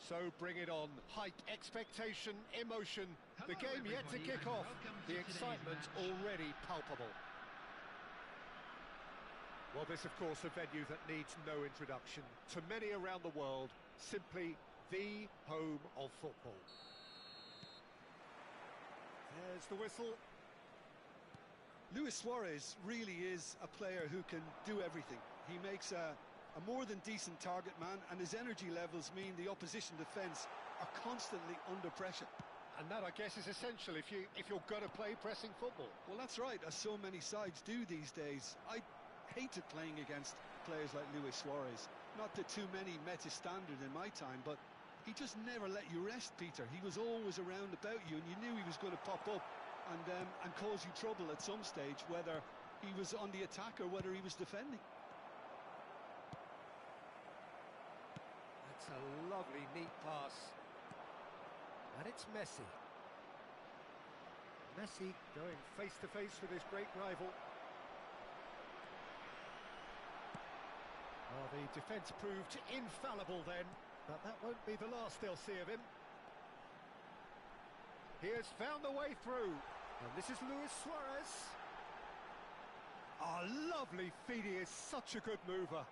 S4: So bring it on. Hype, expectation, emotion. The
S5: Hello,
S4: game yet to
S5: everybody,
S4: kick
S5: and
S4: off.
S5: welcome to
S4: The
S5: today's
S4: excitement
S5: match.
S4: already palpable. Well, this, of course, a venue that needs no introduction. To many around the world, simply the home of football. There's the whistle.
S2: Luis Suarez really is a player who can do everything. He makes a more than decent target man, and his energy levels mean the opposition defence are constantly under pressure.
S4: And that, I guess, is essential if you're going to play pressing football.
S2: Well, that's right, as so many sides do these days. I hated playing against players like Luis Suarez. Not that too many met his standard in my time, but he just never let you rest, Peter. He was always around about you, and you knew he was going to pop up and cause you trouble at some stage, whether he was on the attack or whether he was defending.
S4: That's a lovely, neat pass. And it's Messi. Messi going face-to-face with his great rival. Well, the defence proved infallible then, but that won't be the last they'll see of him. He has found the way through, and this is Luis Suarez. Oh, lovely feed, he is such a good mover.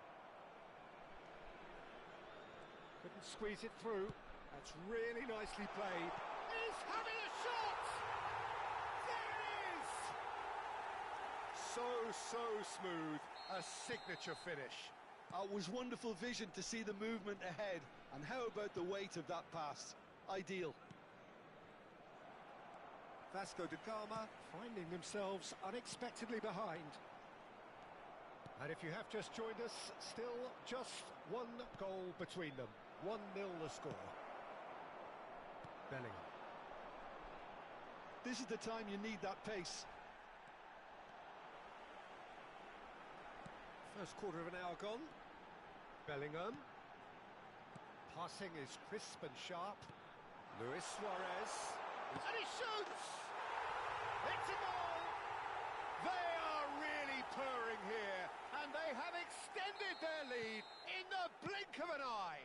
S4: Couldn't squeeze it through. That's really nicely played. He's having a shot! There it is! So smooth, a signature finish.
S2: It was wonderful vision to see the movement ahead, and how about the weight of that pass? Ideal.
S4: Vasco da Gama finding themselves unexpectedly behind. And if you have just joined us, still just one goal between them. 1-0 the score. Bellingham.
S2: This is the time you need that pace.
S4: First quarter of an hour gone. Bellingham. Passing is crisp and sharp. Luis Suarez. And he shoots! It's a goal! They are really purring here, and they have extended their lead in the blink of an eye.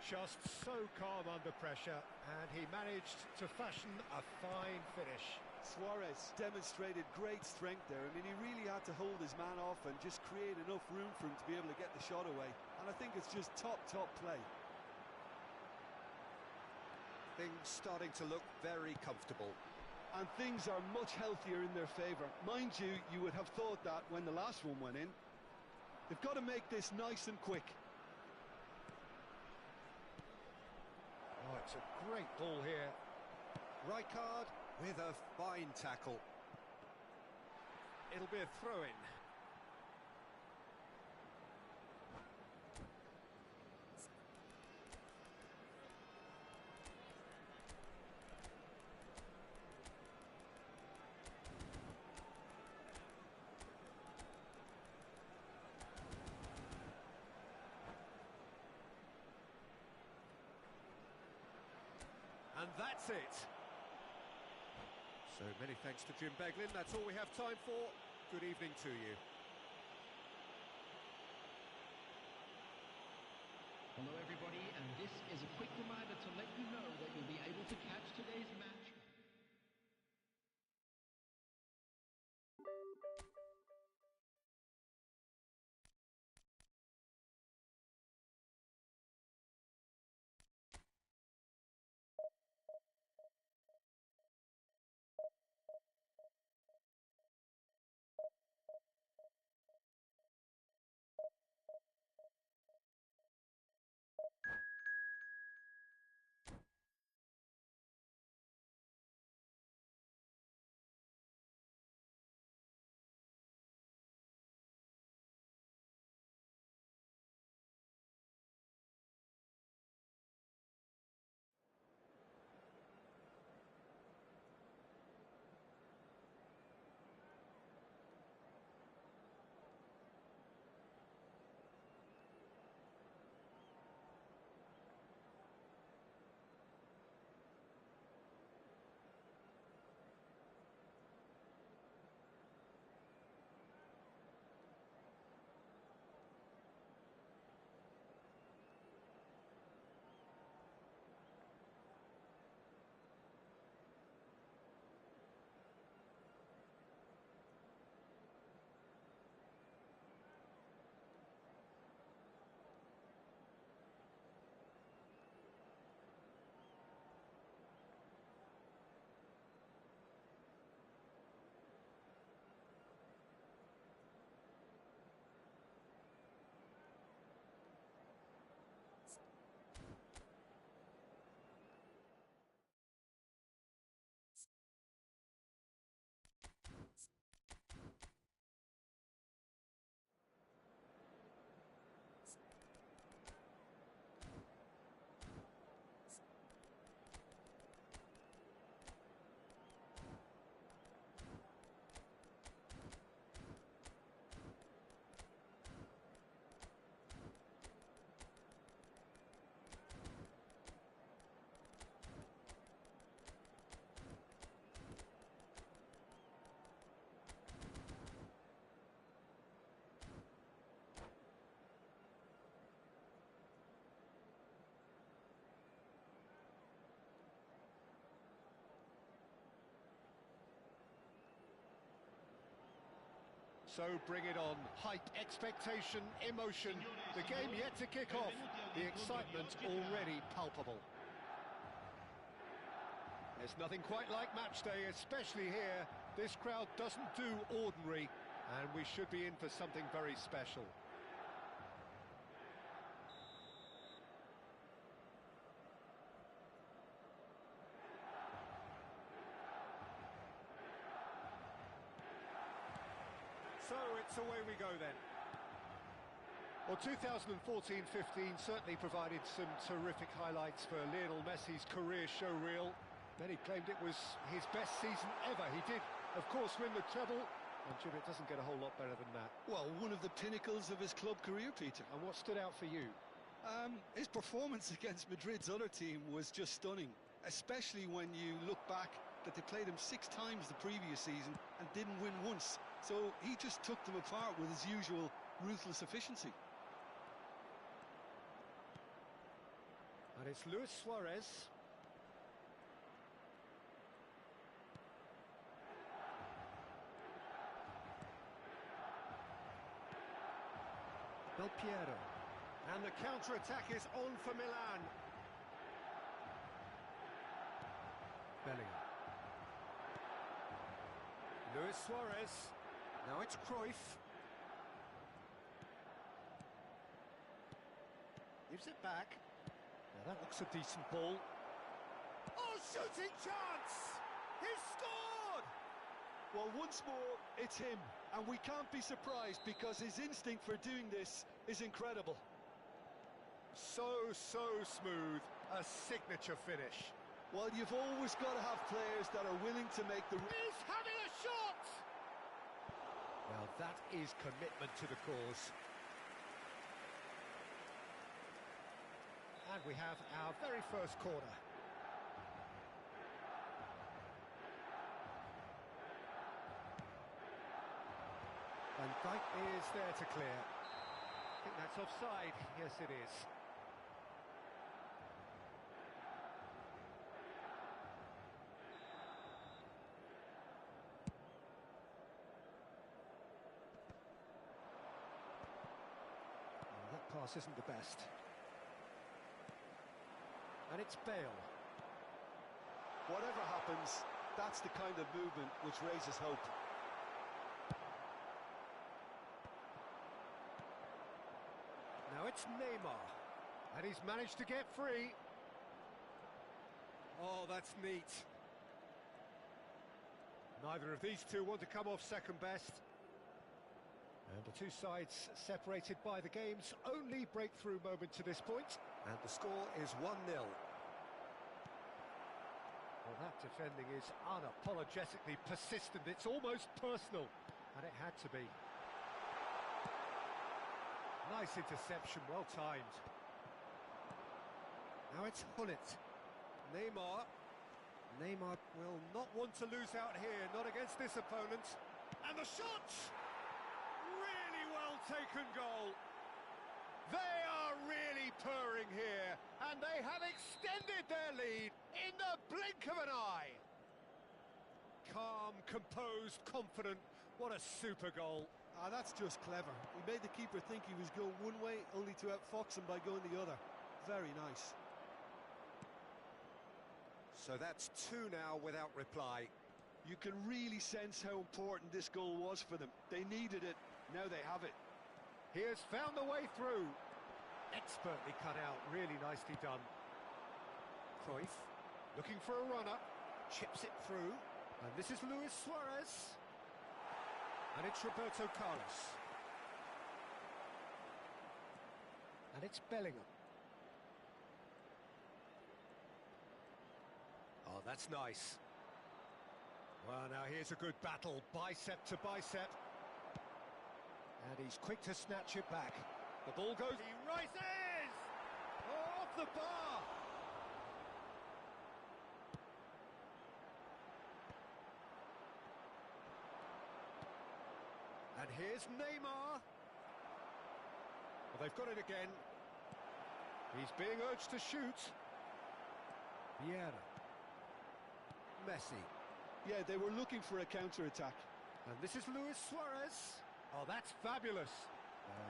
S4: Just so calm under pressure, and he managed to fashion a fine finish.
S2: Suarez demonstrated great strength there. I mean, he really had to hold his man off and just create enough room for him to be able to get the shot away. And I think it's just top play.
S4: Things starting to look very comfortable.
S2: And things are much healthier in their favour. Mind you, you would have thought that when the last one went in. They've got to make this nice and quick.
S4: Oh, it's a great ball here. Rijkaard with a fine tackle. It'll be a throw-in. And that's it. So many thanks to Jim Beglin. That's all we have time for. Good evening to you.
S5: Hello everybody, and this is a quick reminder to let you know that you'll be able to catch today's match.
S4: So bring it on. Hype, expectation, emotion. The game yet to kick off. The excitement already palpable. There's nothing quite like match day, especially here. This crowd doesn't do ordinary, and we should be in for something very special. So it's away we go then. Well, 2014-15 certainly provided some terrific highlights for Lionel Messi's career showreel. Many claimed it was his best season ever. He did, of course, win the treble, and Jim, it doesn't get a whole lot better than that.
S2: Well, one of the pinnacles of his club career, Peter.
S4: And what stood out for you?
S2: His performance against Madrid's other team was just stunning, especially when you look back that they played him 6 times the previous season and didn't win once. So he just took them apart with his usual ruthless efficiency.
S4: And it's Luis Suarez. Del Piero. And the counter-attack is on for Milan. Bellingham. Luis Suarez. Now it's Cruyff. Gives it back. Now that looks a decent ball. Oh, shooting chance! He's scored!
S2: Well, once more, it's him, and we can't be surprised because his instinct for doing this is incredible.
S4: So smooth, a signature finish.
S2: Well, you've always got to have players that are willing to make the...
S4: He's having a shot! Well, that is commitment to the cause. And we have our very first corner. Van Dijk is there to clear. I think that's offside. Yes, it is. Well, that pass isn't the best. And it's Bale.
S2: Whatever happens, that's the kind of movement which raises hope.
S4: Now it's Neymar, and he's managed to get free. Oh, that's neat. Neither of these two want to come off second best. And the two sides separated by the game's only breakthrough moment to this point. And the score is 1-0. Well, that defending is unapologetically persistent. It's almost personal, and it had to be. Nice interception, well timed. Now it's Hullet. Neymar. Neymar will not want to lose out here, not against this opponent. And the shot!
S1: Really well taken goal. They are really purring here, and they have extended their lead in the blink of an eye.
S4: Calm, composed, confident. What a super goal.
S2: Ah, that's just clever. He made the keeper think he was going one way, only to outfox him by going the other. Very nice.
S4: So that's 2 now without reply.
S2: You can really sense how important this goal was for them. They needed it, now they have it.
S4: He has found the way through. Expertly cut out, really nicely done. Cruyff, looking for a runner, chips it through. And this is Luis Suarez. And it's Roberto Carlos. And it's Bellingham. Oh, that's nice. Well, now here's a good battle, bicep to bicep. And he's quick to snatch it back. The ball goes...
S1: He rises!
S4: Oh, off the bar! And here's Neymar. Well, they've got it again. He's being urged to shoot. Vieira. Messi.
S2: Yeah, they were looking for a counter-attack.
S4: And this is Luis Suarez. Oh, that's fabulous.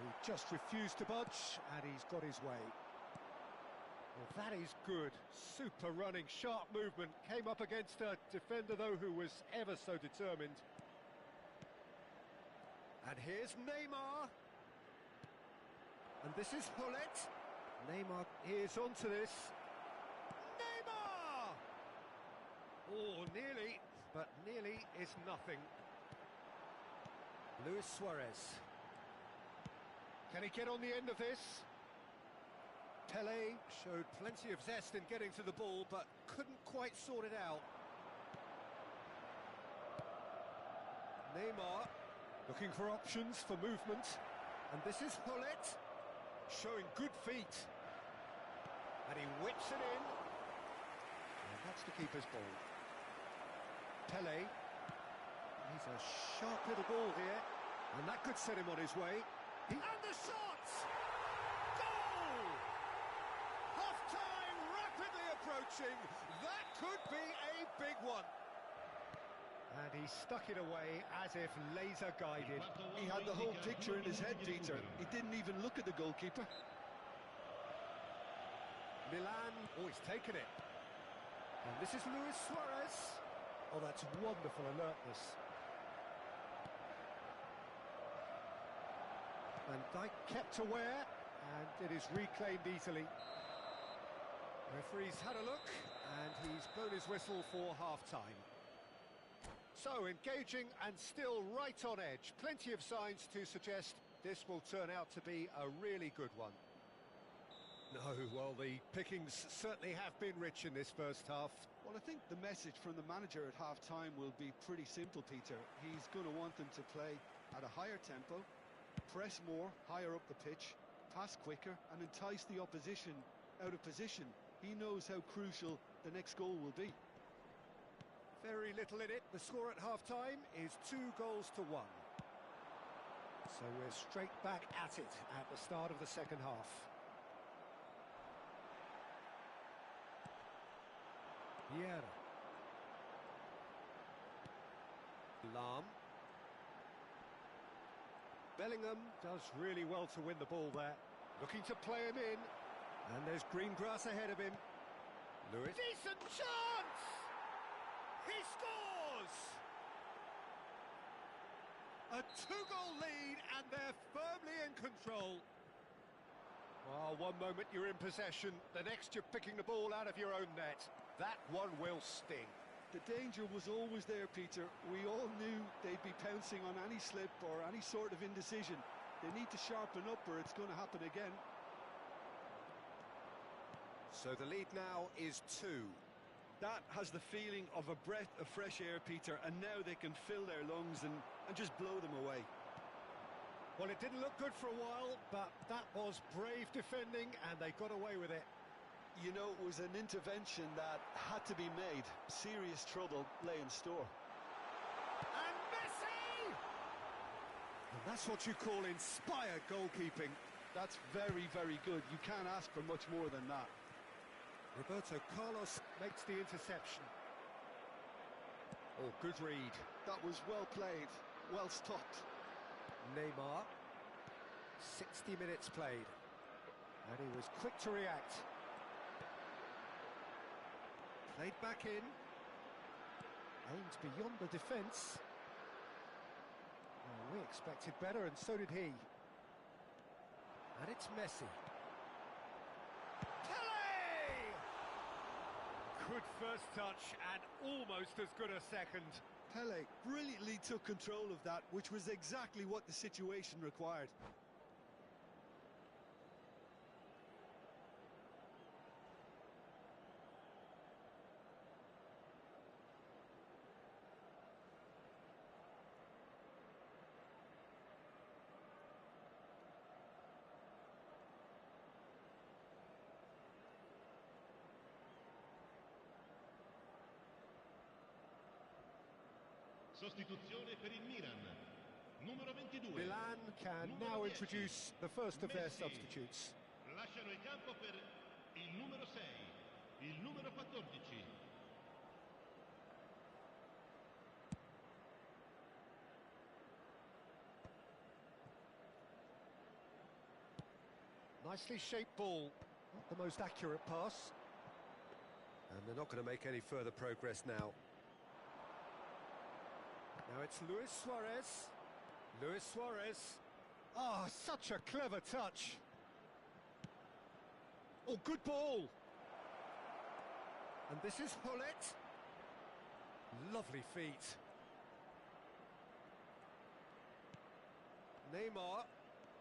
S4: He just refused to budge, and he's got his way. Well, that is good. Super running, sharp movement. Came up against a defender, though, who was ever so determined. And here's Neymar. And this is Hullet. Neymar is onto this. Neymar! Oh, nearly, but nearly is nothing. Luis Suarez. Can he get on the end of this? Pele showed plenty of zest in getting to the ball, but couldn't quite sort it out. Neymar, looking for options for movement. And this is Hullet, showing good feet. And he whips it in. And that's the keeper's ball. Pele. He's a sharp little ball here. And that could set him on his way. And the shot! Goal! Half-time rapidly approaching. That could be a big one. And he stuck it away as if laser-guided.
S2: He had the whole picture in his head, Peter. He didn't even look at the goalkeeper.
S4: Milan, oh, he's taken it. And this is Luis Suarez. Oh, that's wonderful alertness. Van Dijk kept aware, and it is reclaimed easily. Referee's had a look, and he's blown his whistle for half-time. So, engaging and still right on edge. Plenty of signs to suggest this will turn out to be a really good one. No, well, the pickings certainly have been rich in this first half.
S2: Well, I think the message from the manager at half-time will be pretty simple, Peter. He's going to want them to play at a higher tempo, press more, higher up the pitch, pass quicker, and entice the opposition out of position. He knows how crucial the next goal will be.
S4: Very little in it. The score at half-time is 2-1. So we're straight back at it at the start of the second half. Vieira. Lam. Bellingham does really well to win the ball there. Looking to play him in. And there's green grass ahead of him. Lewis. Decent chance! He scores! A 2-goal lead, and they're firmly in control. Well, one moment you're in possession, the next you're picking the ball out of your own net. That one will sting.
S2: The danger was always there, Peter. We all knew they'd be pouncing on any slip or any sort of indecision. They need to sharpen up or it's going to happen again.
S4: So the lead now is 2.
S2: That has the feeling of a breath of fresh air, Peter, and now they can fill their lungs and just blow them away.
S4: Well, it didn't look good for a while, but that was brave defending and they got away with it.
S2: You know, it was an intervention that had to be made. Serious trouble lay in store.
S4: And Messi! And that's what you call inspired goalkeeping.
S2: That's very, very good. You can't ask for much more than that.
S4: Roberto Carlos makes the interception. Oh, good read.
S2: That was well played, well stopped.
S4: Neymar. 60 minutes played. And he was quick to react. Played back in. Aimed beyond the defence. Oh, we expected better, and so did he. And it's Messi. Pele! Good first touch, and almost as good a second.
S2: Pele brilliantly took control of that, which was exactly what the situation required.
S7: Sostituzione per il Milan. Numero 22.
S4: Milan can now introduce the first of their substitutes.
S7: Lasciano il campo per il numero 6, il numero 14.
S4: Nicely shaped ball. Not the most accurate pass. And they're not going to make any further progress now. Now it's Luis Suarez. Luis Suarez. Oh, such a clever touch. Oh, good ball. And this is Hullet. Lovely feet. Neymar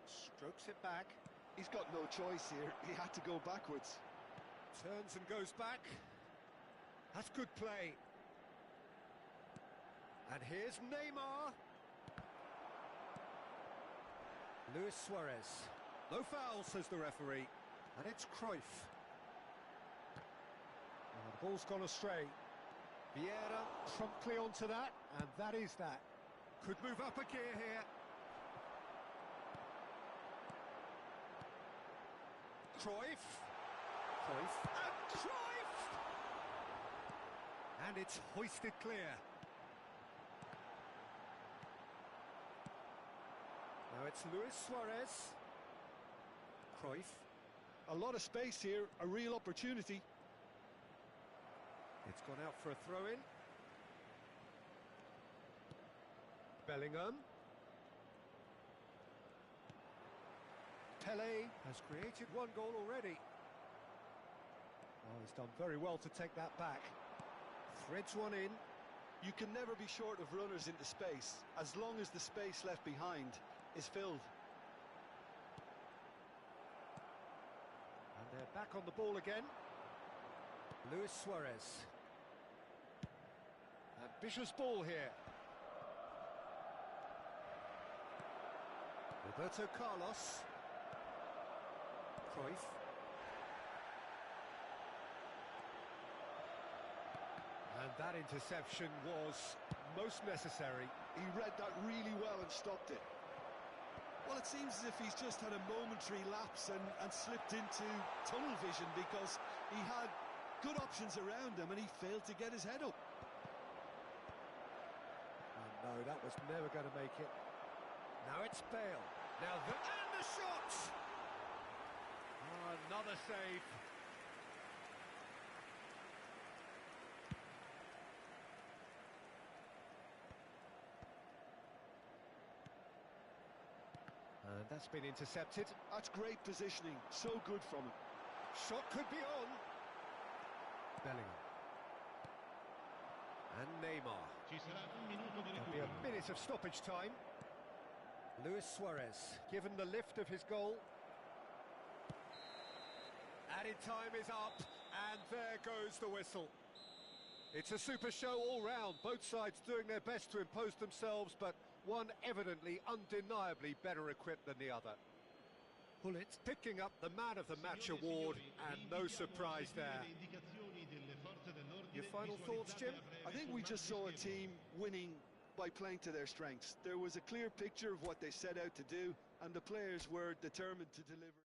S4: strokes it back.
S2: He's got no choice here. He had to go backwards.
S4: Turns and goes back. That's good play. And here's Neymar. Luis Suarez. No foul, says the referee. And it's Cruyff. Oh, the ball's gone astray. Vieira promptly onto that, and that is that. Could move up a gear here. Cruyff. And Cruyff! And it's hoisted clear. Now it's Luis Suarez. Cruyff.
S2: A lot of space here, a real opportunity.
S4: It's gone out for a throw-in. Bellingham. Pele has created one goal already. Oh, he's done very well to take that back. Threads one in.
S2: You can never be short of runners into space, as long as the space left behind is filled.
S4: And they're back on the ball again. Luis Suarez. Ambitious ball here. Roberto Carlos. Cruyff. And that interception was most necessary.
S2: He read that really well and stopped it. Well, it seems as if he's just had a momentary lapse and slipped into tunnel vision, because he had good options around him and he failed to get his head up.
S4: Oh no, that was never going to make it. Now it's Bale. And the shot! Oh, another save. And that's been intercepted.
S2: That's great positioning, so good from him.
S4: Shot could be on. Bellingham. And Neymar.
S7: Ci sarà un minuto di
S4: There'll be a
S7: recupero.
S4: minute of stoppage time. Luis Suarez, given the lift of his goal. Added time is up, and there goes the whistle. It's a super show all round, both sides doing their best to impose themselves, but one evidently, undeniably better equipped than the other. Pullet picking up the Man of the Match award, and no surprise there. Your final thoughts, Jim?
S2: I think we just saw a team winning by playing to their strengths. There was a clear picture of what they set out to do, and the players were determined to deliver.